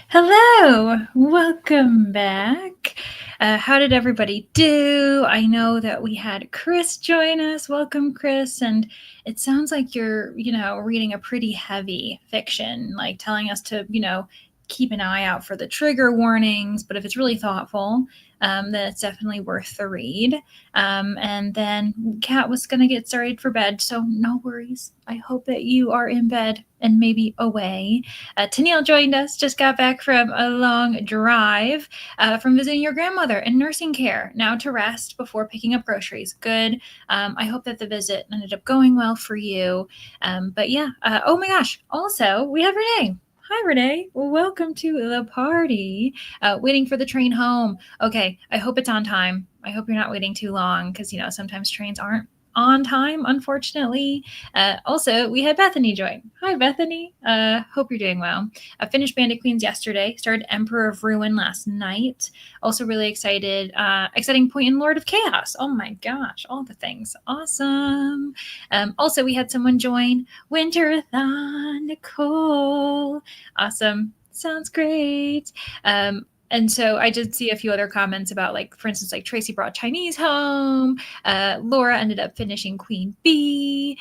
Hello, welcome back. How did everybody do? I know that we had Chris join us. Welcome, Chris. And it sounds like you're, reading a pretty heavy fiction, like telling us to, keep an eye out for the trigger warnings. But if it's really thoughtful, then it's definitely worth the read. And then Kat was going to get started for bed, so no worries. I hope that you are in bed and maybe away. Tennille joined us, just got back from a long drive from visiting your grandmother in nursing care, now to rest before picking up groceries. Good. I hope that the visit ended up going well for you. But yeah, oh my gosh, also, we have Renee. Hi, Renee. Welcome to the party. Waiting for the train home. Okay, I hope it's on time. I hope you're not waiting too long because, sometimes trains aren't on time, unfortunately. Also, we had Bethany join. Hi, Bethany. Hope you're doing well. I finished Bandit Queens yesterday, started Emperor of Ruin last night. Also really excited. Exciting point in Lord of Chaos. Oh my gosh, all the things. Awesome. Also, we had someone join. Winterathon, Nicole. Awesome. Sounds great. And so I did see a few other comments about, like, for instance, like Tracy brought Chinese home. Laura ended up finishing Queen Bee.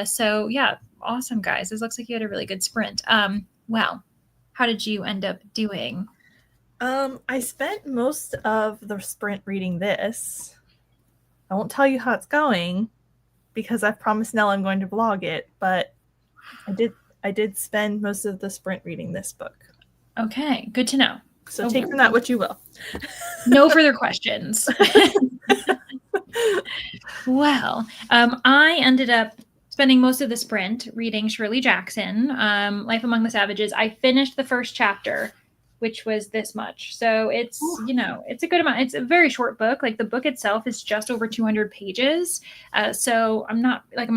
So yeah, awesome, guys. This looks like you had a really good sprint. Well, how did you end up doing? I spent most of the sprint reading this. I won't tell you how it's going because I promised Nell I'm going to vlog it, but I did spend most of the sprint reading this book. Okay, good to know. So take from that what you will. No further questions. Well, I ended up spending most of the sprint reading Shirley Jackson, Life Among the Savages. I finished the first chapter, which was this much. So it's, it's a good amount. It's a very short book. Like, the book itself is just over 200 pages. So I'm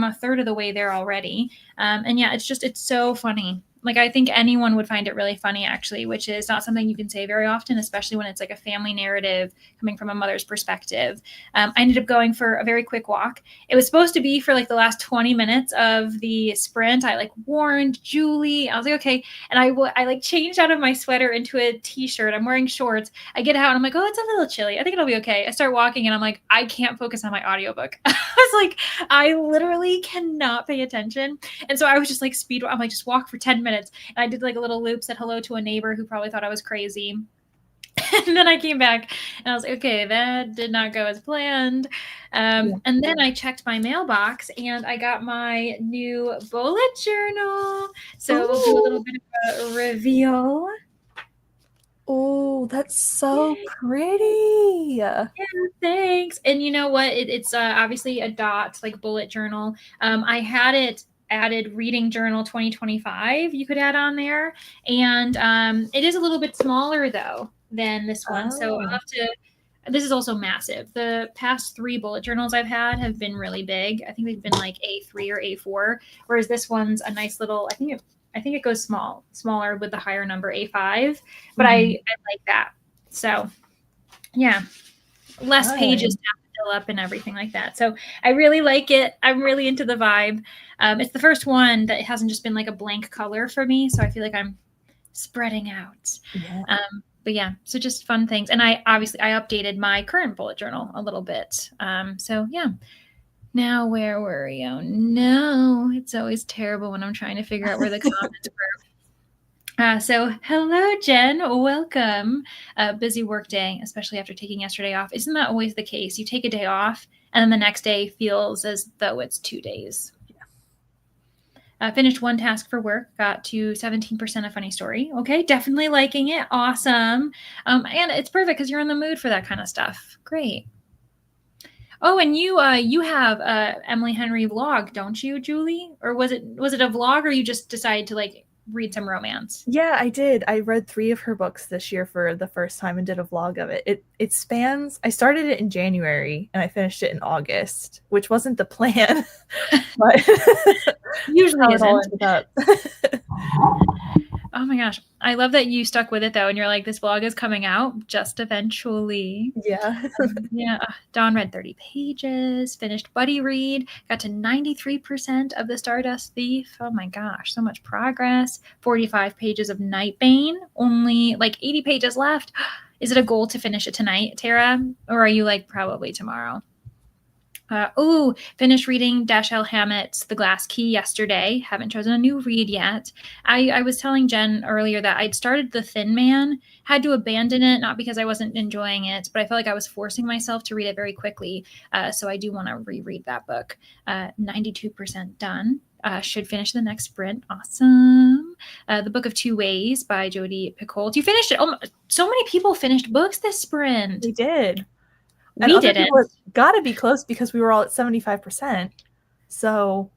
a third of the way there already. And yeah, it's so funny. Like, I think anyone would find it really funny, actually, which is not something you can say very often, especially when it's like a family narrative coming from a mother's perspective. I ended up going for a very quick walk. It was supposed to be for like the last 20 minutes of the sprint. I warned Julie. I was like, okay. And I changed out of my sweater into a t-shirt. I'm wearing shorts. I get out and I'm like, oh, it's a little chilly. I think it'll be okay. I start walking and I'm like, I can't focus on my audiobook. I was like, I literally cannot pay attention. And so I was just like I'm like, just walk for 10 minutes. And I did like a little loop, said hello to a neighbor who probably thought I was crazy. And then I came back and I was like, okay, that did not go as planned. And then I checked my mailbox and I got my new bullet journal. So we'll do a little bit of a reveal. Oh, that's so pretty. Yeah, thanks. And you know what? It's obviously a dot, like, bullet journal. I had it added reading journal 2025 you could add on there, and it is a little bit smaller though than this one. So I'll have to, this is also massive. The past 3 bullet journals I've had have been really big. I think they've been like A3 or A4, whereas this one's a nice little, I think it goes smaller with the higher number A5, but I like that. So yeah, less pages to fill up and everything like that. So I really like it. I'm really into the vibe. It's the first one that hasn't just been like a blank color for me, so I feel like I'm spreading out. Yeah. But yeah, so just fun things. And I updated my current bullet journal a little bit. So yeah. Now, where were you? Oh, no, it's always terrible when I'm trying to figure out where the comments were. So hello, Jen. Welcome. Busy work day, especially after taking yesterday off. Isn't that always the case? You take a day off and then the next day feels as though it's 2 days. Finished one task for work, got to 17% a funny story. Okay, definitely liking it. Awesome. And it's perfect because you're in the mood for that kind of stuff. Great. Oh, and you have Emily Henry vlog, don't you, Julie? Or was it a vlog, or you just decided to read some romance? Yeah, I did. I read 3 of her books this year for the first time and did a vlog of it. It spans, I started it in January and I finished it in August, which wasn't the plan, but usually it all ended up. Oh my gosh. I love that you stuck with it though. And you're like, this vlog is coming out just eventually. Yeah. Yeah. Dawn read 30 pages, finished Buddy Read, got to 93% of the Stardust Thief. Oh my gosh. So much progress. 45 pages of Nightbane, only like 80 pages left. Is it a goal to finish it tonight, Tara? Or are you like probably tomorrow? Finished reading Dashiell Hammett's The Glass Key yesterday. Haven't chosen a new read yet. I was telling Jen earlier that I'd started The Thin Man, had to abandon it, not because I wasn't enjoying it, but I felt like I was forcing myself to read it very quickly. So I do want to reread that book. 92% done. Should finish the next sprint. Awesome. The Book of Two Ways by Jodi Picoult. You finished it. Oh, so many people finished books this sprint. We did. We didn't. Got to be close because we were all at 75%. So,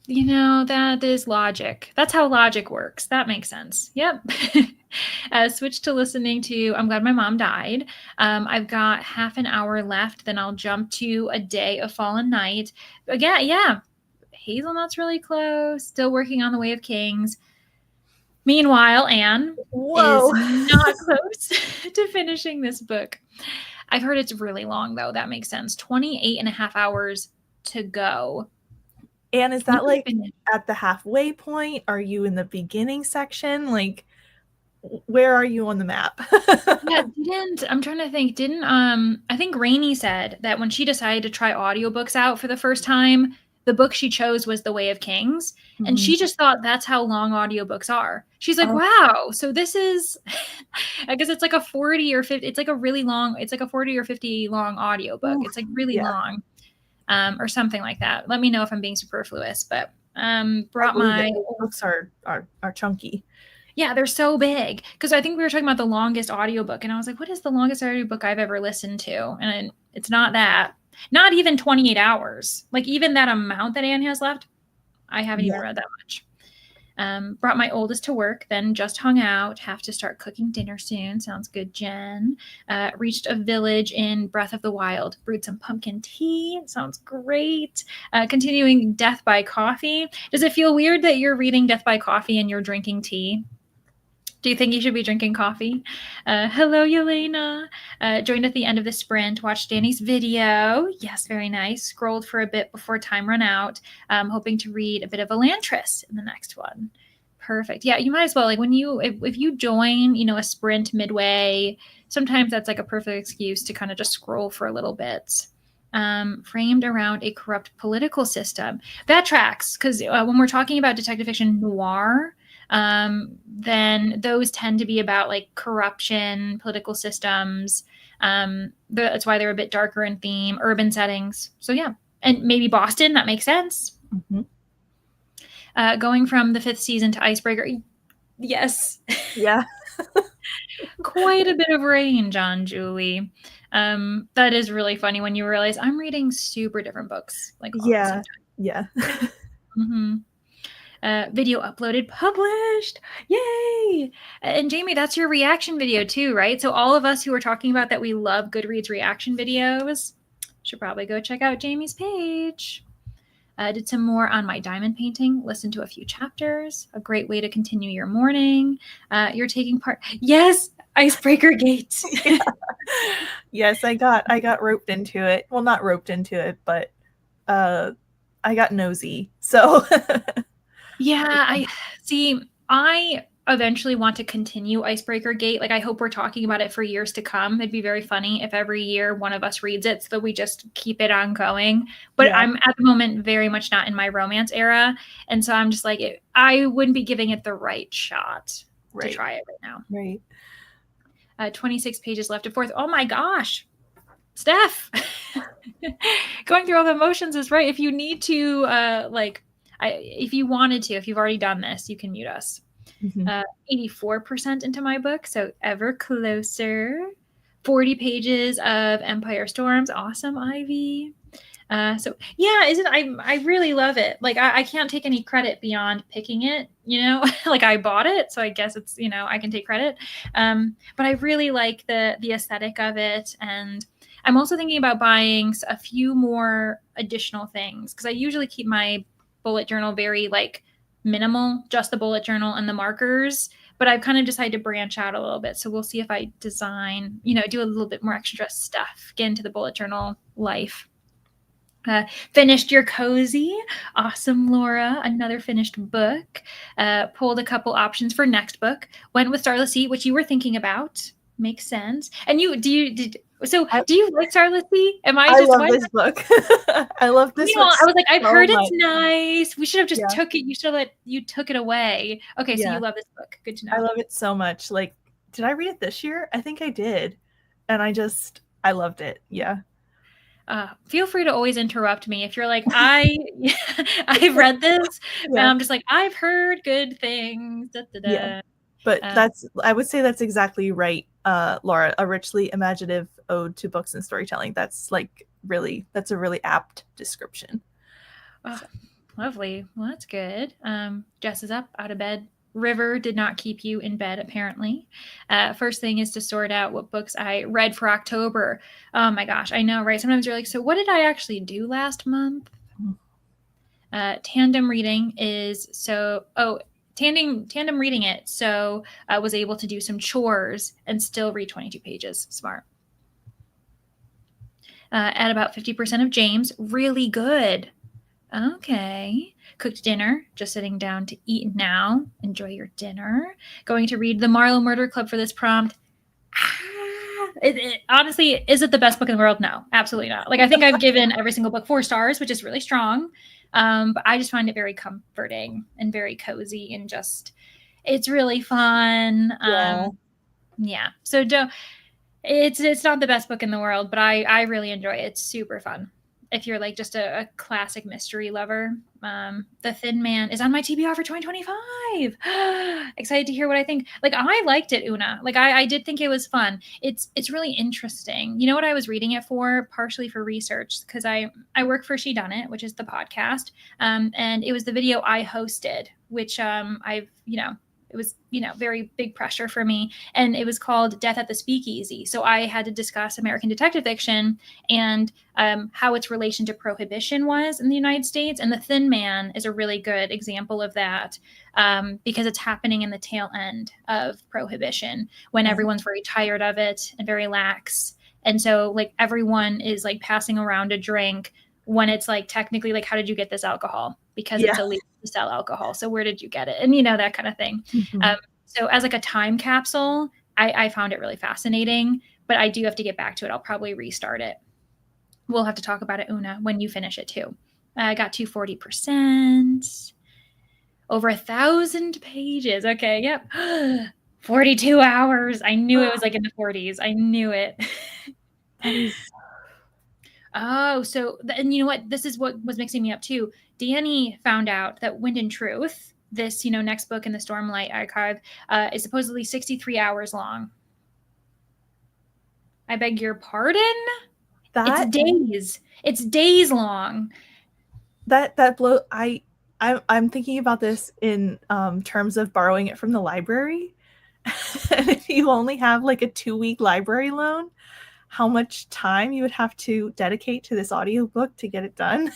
you know, that is logic. That's how logic works. That makes sense. Yep. Switch to listening to I'm Glad My Mom Died. I've got half an hour left. Then I'll jump to A Day of Fallen Night. Again, yeah. Hazelnut's really close. Still working on The Way of Kings. Meanwhile, Anne is not close to finishing this book. I've heard it's really long, though. That makes sense. 28 and a half hours to go. And is that like at the halfway point? Are you in the beginning section? Like, where are you on the map? I'm trying to think. I think Rainey said that when she decided to try audiobooks out for the first time, the book she chose was The Way of Kings. Mm-hmm. And she just thought that's how long audiobooks are. She's like, wow, so this is, I guess it's like a 40 or 50, it's like a really long, it's like a 40 or 50 long audiobook. It's like really long, or something like that. Let me know if I'm being superfluous, but brought my books are chunky. Yeah, they're so big. Because I think we were talking about the longest audiobook, and I was like, what is the longest audiobook I've ever listened to? And it's not that. Not even 28 hours. Like, even that amount that Anne has left, I haven't even read that much. Brought my oldest to work, then just hung out. Have to start cooking dinner soon. Sounds good, Jen. Reached a village in Breath of the Wild. Brewed some pumpkin tea. Sounds great. Continuing Death by Coffee. Does it feel weird that you're reading Death by Coffee and you're drinking tea? Do you think you should be drinking coffee? Hello, Yelena. Joined at the end of the sprint. Watched Danny's video. Yes, very nice. Scrolled for a bit before time ran out. Hoping to read a bit of Elantris in the next one. Perfect. Yeah, you might as well. Like when if you join, a sprint midway, sometimes that's like a perfect excuse to kind of just scroll for a little bit. Framed around a corrupt political system. That tracks, because when we're talking about detective fiction noir, then those tend to be about like corruption, political systems. That's why they're a bit darker in theme, urban settings. So yeah, and maybe Boston, that makes sense. Mm-hmm. Going from the 5th season to Icebreaker. Yes. Yeah. Quite a bit of range on Julie. That is really funny when you realize I'm reading super different books. Like all the same time. Yeah. Mm-hmm. Video uploaded, published. Yay! And Jamie, that's your reaction video too, right? So all of us who are talking about that we love Goodreads reaction videos should probably go check out Jamie's page. Did some more on my diamond painting, listened to a few chapters. A great way to continue your morning. You're taking part. Yes, Icebreaker Gate. Yeah. Yes, I got roped into it. Well, not roped into it, but I got nosy. So yeah, I eventually want to continue Icebreaker Gate. Like, I hope we're talking about it for years to come. It'd be very funny if every year one of us reads it so that we just keep it ongoing. But I'm at the moment very much not in my romance era. And so I'm just like, I wouldn't be giving it the right shot to try it right now. Right. 26 pages left of 4th. Oh my gosh. Steph. Going through all the emotions is right. If you need to, if you wanted to, if you've already done this, you can mute us. Mm-hmm. 84% into my book, so ever closer. 40 pages of Empire Storms. Awesome, Ivy. So yeah, I really love it. Like I can't take any credit beyond picking it, like I bought it. So I guess it's, I can take credit. But I really like the aesthetic of it. And I'm also thinking about buying a few more additional things because I usually keep my bullet journal very like minimal, just the bullet journal and the markers. But I've kind of decided to branch out a little bit. So we'll see if I design, do a little bit more extra stuff, get into the bullet journal life. Finished your cozy. Awesome, Laura. Another finished book. Pulled a couple options for next book. Went with Starless Sea, which you were thinking about. Makes sense. And do you like Starless Sea? I love this book. I love this book. I was like, I've heard much. It's nice. We should have just took it. You took it away. Okay, so you love this book. Good to know. I love it so much. Like, did I read it this year? I think I did. And I loved it. Yeah. Feel free to always interrupt me if you're like, I've read this, and I'm just like, I've heard good things. Da, da, da. Yeah. But I would say that's exactly right, Laura. A richly imaginative ode to books and storytelling. That's a really apt description. Oh, lovely. Well, that's good. Jess is up, out of bed. River did not keep you in bed, apparently. First thing is to sort out what books I read for October. Oh my gosh, I know, right? Sometimes you're like, so what did I actually do last month? Tandem reading is tandem reading it, so I was able to do some chores and still read 22 pages. Smart. At about 50% of James. Really good. Okay. Cooked dinner, just sitting down to eat now. Enjoy your dinner. Going to read The Marlowe Murder Club for this prompt. Honestly, is it the best book in the world? No, absolutely not. Like, I think I've given every single book 4 stars, which is really strong. But I just find it very comforting and very cozy, and it's really fun. Yeah. So it's not the best book in the world, but I really enjoy it. It's super fun. If you're like just a classic mystery lover. The Thin Man is on my TBR for 2025. Excited to hear what I think. Like, I liked it, Una. Like, I did think it was fun. It's really interesting. You know what I was reading it for? Partially for research, because I work for She Done It, which is the podcast. And it was the video I hosted, which it was, very big pressure for me. And it was called Death at the Speakeasy. So I had to discuss American detective fiction and how its relation to prohibition was in the United States. And The Thin Man is a really good example of that, because it's happening in the tail end of prohibition, when everyone's very tired of it and very lax. And so, like, everyone is like passing around a drink when it's like, technically, like, how did you get this alcohol? Because it's illegal to sell alcohol. So where did you get it? And that kind of thing. Mm-hmm. So as like a time capsule, I found it really fascinating, but I do have to get back to it. I'll probably restart it. We'll have to talk about it, Una, when you finish it too. I got to 40%. Over 1,000 pages. Okay. Yep. 42 hours. I knew it was like in the 40s. I knew it. Oh, so, and you know what? This is what was mixing me up too. Danny found out that Wind and Truth, this, next book in the Stormlight Archive, is supposedly 63 hours long. I beg your pardon? It's days. It's days long. That blow. I'm thinking about this in terms of borrowing it from the library. And if you only have like a 2-week library loan, how much time you would have to dedicate to this audiobook to get it done.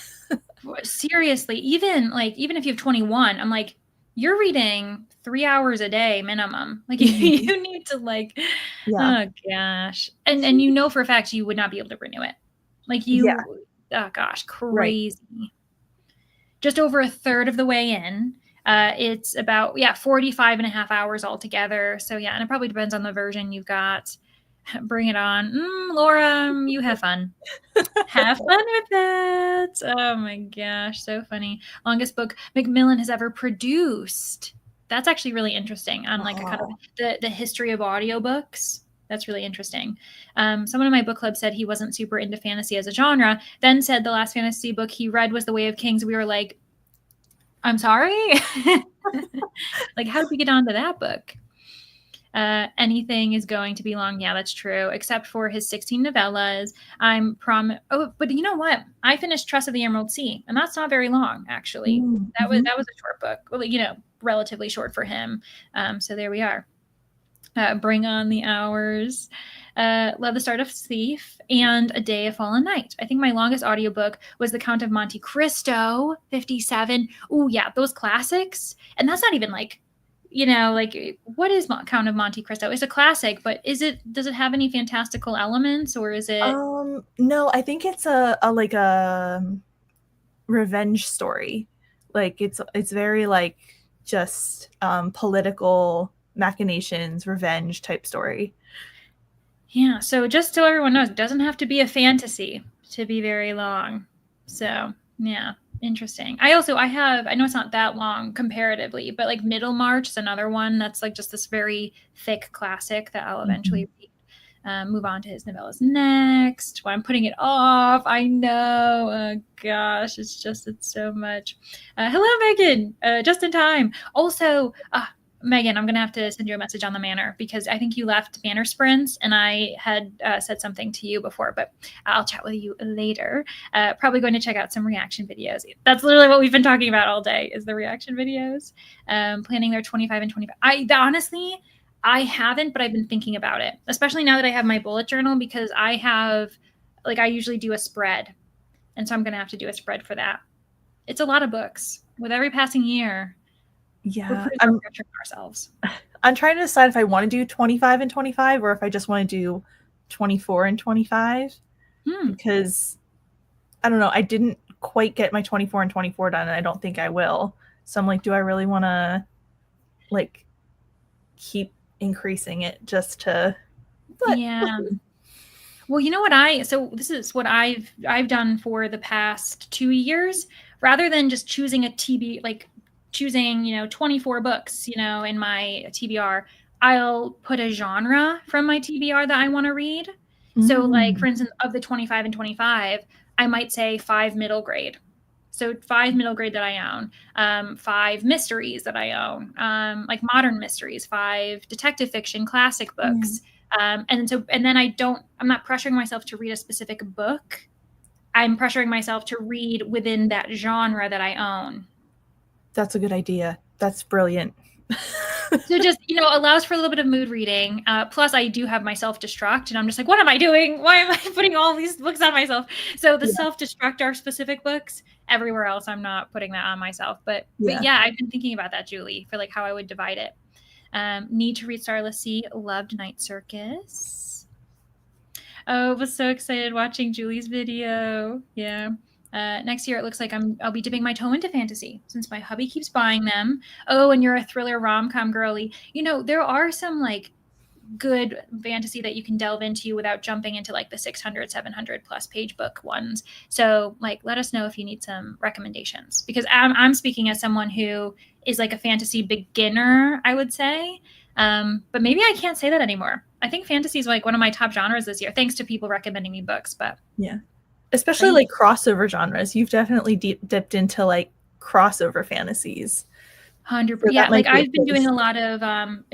Seriously, even if you have 21, I'm like, you're reading 3 hours a day minimum. Like, you need to oh gosh. And for a fact you would not be able to renew it. Like, oh gosh, crazy. Right. Just over a third of the way in. It's about 45 and a half hours altogether. So and it probably depends on the version you've got. Bring it on. Laura, you have fun. Have fun with that. Oh my gosh, so funny. Longest book Macmillan has ever produced. That's actually really interesting on like a kind of the history of audiobooks. That's really interesting. Someone in my book club said he wasn't super into fantasy as a genre, then said the last fantasy book he read was The Way of Kings. We were like, I'm sorry? Like, how did we get onto that book? Anything is going to be long. Yeah, that's true. Except for his 16 novellas. Oh, but you know what? I finished Trust of the Emerald Sea, and that's not very long, actually. Mm-hmm. That was a short book. Well, relatively short for him. So there we are. Bring on the Hours, Love the Stardust Thief, and A Day of Fallen Night. I think my longest audiobook was The Count of Monte Cristo, 57. Oh, yeah, those classics. And that's not even like, like what is Count of Monte Cristo? It's a classic, but does it have any fantastical elements, or is it? No, I think it's a like a revenge story. Like it's very like just political machinations, revenge type story. Yeah, so just so everyone knows, it doesn't have to be a fantasy to be very long. So, yeah, interesting. I know it's not that long comparatively, but like Middlemarch is another one that's like just this very thick classic that I'll eventually read. Move on to his novellas next. Why I'm putting it off, I know. Oh gosh, it's so much. Hello, Megan. Just in time. Also, Megan, I'm going to have to send you a message on the Manor because I think you left Manor Sprints and I had said something to you before, but I'll chat with you later. Probably going to check out some reaction videos. That's literally what we've been talking about all day is the reaction videos. Planning their 25 and 25. Honestly, I haven't, but I've been thinking about it, especially now that I have my bullet journal because I usually do a spread. And so I'm going to have to do a spread for that. It's a lot of books. With every passing year, yeah, we're putting pressure on ourselves. I'm trying to decide if I want to do 25 and 25 or if I just want to do 24 and 25 because I don't know. I didn't quite get my 24 and 24 done and I don't think I will. So I'm like, do I really want to like keep increasing it just to, but yeah. Well, you know what so this is what I've done for the past 2 years rather than just choosing a TB, like choosing, 24 books, in my TBR, I'll put a genre from my TBR that I want to read. So like, for instance, of the 25 and 25, I might say 5 middle grade. So 5 middle grade that I own, 5 mysteries that I own, like modern mysteries, 5 detective fiction, classic books. And then I'm not pressuring myself to read a specific book. I'm pressuring myself to read within that genre that I own. That's a good idea. That's brilliant. So just, allows for a little bit of mood reading. Plus I do have my self-destruct and I'm just like, what am I doing? Why am I putting all these books on myself? So the self-destruct are specific books. Everywhere else, I'm not putting that on myself. But yeah, I've been thinking about that, Julie, for like how I would divide it. Need to read Starless Sea, loved Night Circus. Oh, I was so excited watching Julie's video. Yeah. Next year, it looks like I'll be dipping my toe into fantasy since my hubby keeps buying them. Oh, and you're a thriller rom-com girly. There are some like good fantasy that you can delve into without jumping into like the 600, 700 plus page book ones. So like, let us know if you need some recommendations because I'm speaking as someone who is like a fantasy beginner, I would say. But maybe I can't say that anymore. I think fantasy is like one of my top genres this year, thanks to people recommending me books. But yeah, especially like crossover genres. You've definitely dipped into like crossover fantasies. 100%. So yeah, like I've been doing a lot of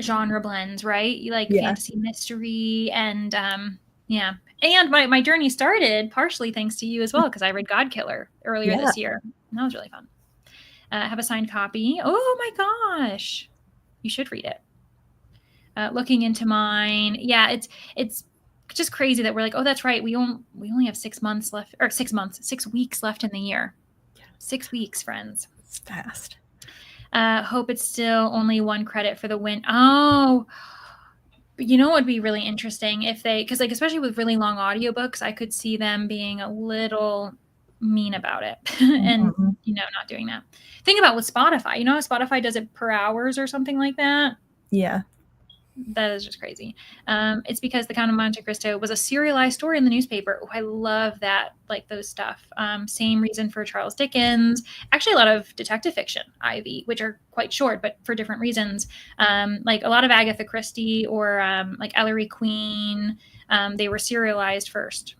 genre blends, right? Like fantasy mystery and yeah. And my journey started partially thanks to you as well because I read Godkiller earlier this year. And that was really fun. I have a signed copy. Oh my gosh. You should read it. Looking into mine. Yeah, it's just crazy that we're like, oh, that's right. We only have 6 months left, or 6 months, 6 weeks left in the year. 6 weeks, friends. It's fast. Hope it's still only 1 credit for the win. Oh, but what would be really interesting if because like, especially with really long audiobooks, I could see them being a little mean about it and, not doing that. Think about with Spotify, Spotify does it per hours or something like that. Yeah. That is just crazy. It's because The Count of Monte Cristo was a serialized story in the newspaper. Oh, I love that, like those stuff. Same reason for Charles Dickens. Actually, a lot of detective fiction, Ivy, which are quite short, but for different reasons. Like a lot of Agatha Christie or like Ellery Queen. They were serialized first.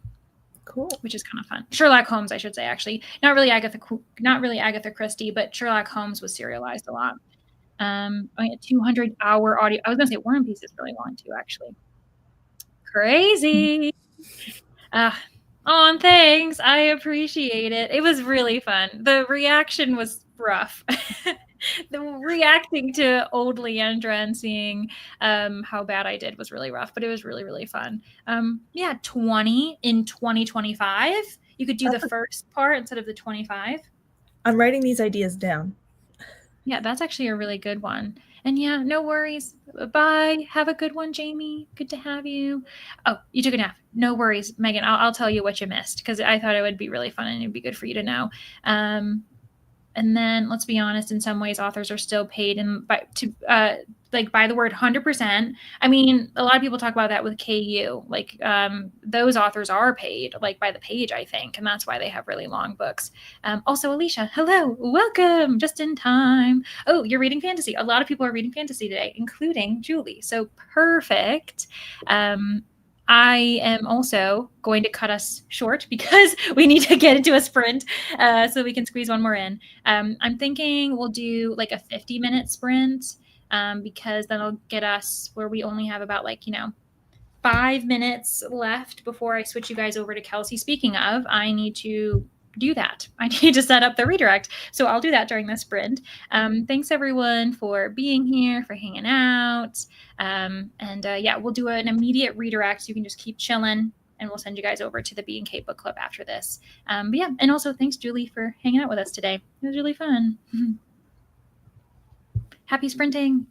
Cool. Which is kind of fun. Sherlock Holmes, I should say, actually. Not really Agatha Christie, but Sherlock Holmes was serialized a lot. A 200-hour audio. I was gonna say War and Peace is really long too, actually. Crazy. And thanks. I appreciate it. It was really fun. The reaction was rough. The reacting to old Leandra and seeing how bad I did was really rough, but it was really, really fun. Yeah, 20 in 2025. You could do the first part instead of the 25. I'm writing these ideas down. Yeah, that's actually a really good one. And yeah, no worries. Bye. Have a good one, Jamie. Good to have you. Oh, you took a nap. No worries, Megan. I'll tell you what you missed because I thought it would be really fun and it'd be good for you to know. And then let's be honest, in some ways, authors are still paid by the word 100%. I mean, a lot of people talk about that with KU. Like those authors are paid like by the page, I think, and that's why they have really long books. Also, Alicia, hello, welcome, just in time. Oh, you're reading fantasy. A lot of people are reading fantasy today, including Julie. So perfect. I am also going to cut us short because we need to get into a sprint so we can squeeze one more in. I'm thinking we'll do like a 50-minute sprint because that'll get us where we only have about 5 minutes left before I switch you guys over to Kelsey. Speaking of, I need to do that. I need to set up the redirect. So I'll do that during the sprint. Thanks everyone for being here, for hanging out. Yeah, we'll do an immediate redirect so you can just keep chilling and we'll send you guys over to the B&K book club after this. But yeah, and also thanks Julie for hanging out with us today. It was really fun. Happy sprinting.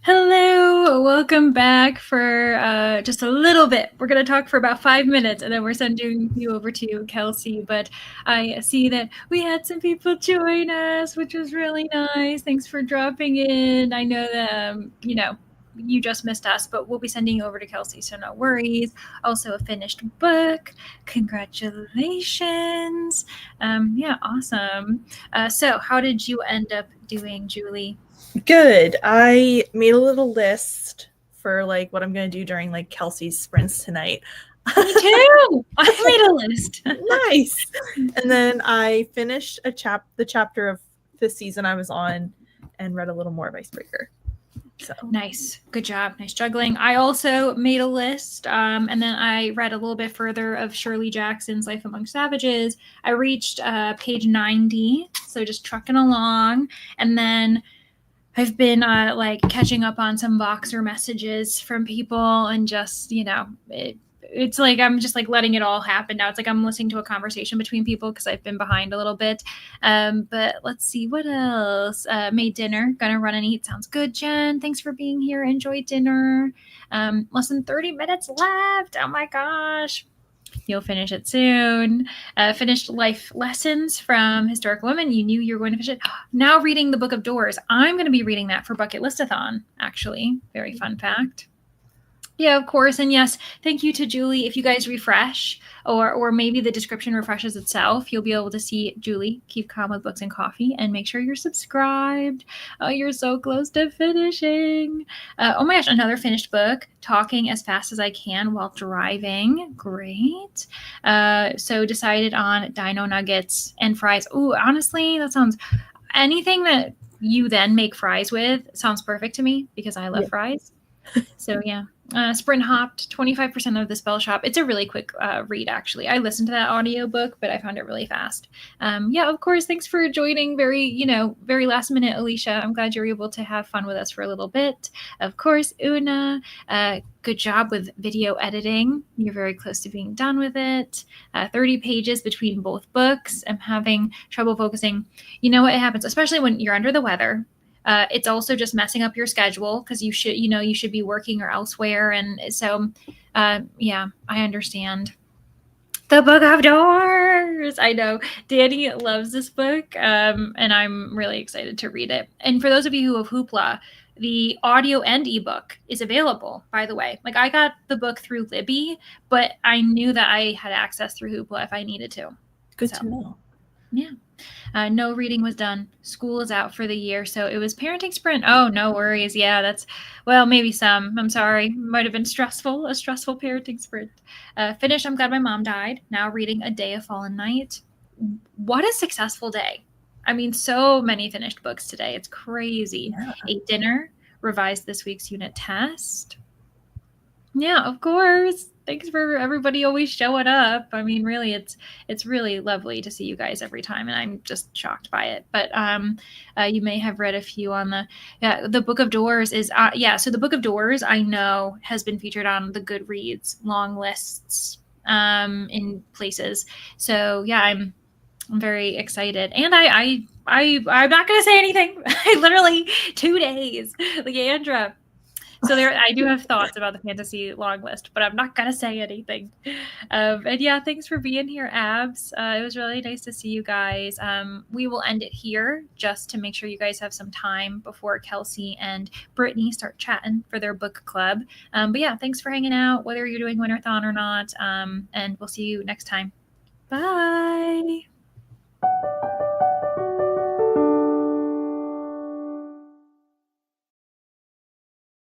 Hello, welcome back for just a little bit. We're going to talk for about 5 minutes and then we're sending you over to Kelsey. But I see that we had some people join us, which was really nice. Thanks for dropping in. I know that, you just missed us, but we'll be sending you over to Kelsey, so no worries. Also, a finished book. Congratulations. Yeah, awesome. So, how did you end up doing, Julie? Good. I made a little list for like what I'm going to do during like Kelsey's sprints tonight. Me too. I made a list. Nice. And then I finished the chapter of the season I was on and read a little more of Icebreaker. So nice. Good job. Nice juggling. I also made a list, and then I read a little bit further of Shirley Jackson's Life Among Savages. I reached page 90, so just trucking along. And then I've been like catching up on some Voxer messages from people and just, it's like I'm just like letting it all happen now. It's like I'm listening to a conversation between people because I've been behind a little bit. But let's see what else. Made dinner. Gonna run and eat. Sounds good, Jen. Thanks for being here. Enjoy dinner. Less than 30 minutes left. Oh my gosh. You'll finish it soon. Finished Life Lessons from Historical Women. You knew you were going to finish it. Now reading the Book of Doors. I'm going to be reading that for Bucket Listathon, actually. Very fun fact. Yeah, of course. And yes, thank you to Julie. If you guys refresh or maybe the description refreshes itself, you'll be able to see Julie, Keep Calm with Books and Coffee, and make sure you're subscribed. Oh, you're so close to finishing. Oh my gosh, another finished book, Talking as Fast as I Can While Driving. Great. So decided on dino nuggets and fries. Ooh, honestly, that sounds, anything that you then make fries with sounds perfect to me because I love fries. So yeah. Sprint hopped 25% of the spell shop. It's a really quick read, actually. I listened to that audiobook, but I found it really fast. Yeah, of course. Thanks for joining. Very last minute, Alicia. I'm glad you're able to have fun with us for a little bit. Of course, Una. Good job with video editing. You're very close to being done with it. 30 pages between both books. I'm having trouble focusing. You know what happens, especially when you're under the weather. It's also just messing up your schedule because you should be working or elsewhere. And so, yeah, I understand. The Book of Doors. I know Danny loves this book, and I'm really excited to read it. And for those of you who have Hoopla, the audio and ebook is available, by the way. Like I got the book through Libby, but I knew that I had access through Hoopla if I needed to. Good to know. Yeah. No reading was done. School is out for the year, so it was parenting sprint. Oh, no worries. Yeah, that's, well, maybe some. I'm sorry. Might have been a stressful parenting sprint. Finished, I'm glad my mom died. Now reading A Day of Fallen Night. What a successful day. I mean, so many finished books today. It's crazy. Yeah. Ate dinner, revised this week's unit test. Yeah, of course. Thanks for everybody always showing up. I mean, really, it's really lovely to see you guys every time, and I'm just shocked by it. But you may have read a few on the Book of Doors is So the Book of Doors I know has been featured on the Goodreads long lists in places. So yeah, I'm very excited, and I'm not gonna say anything. I literally 2 days, Leandra. So I do have thoughts about the fantasy long list, but I'm not gonna say anything. And yeah, thanks for being here, Abs. It was really nice to see you guys. We will end it here just to make sure you guys have some time before Kelsey and Brittany start chatting for their book club. But yeah, thanks for hanging out, whether you're doing Winterathon or not. And we'll see you next time. Bye.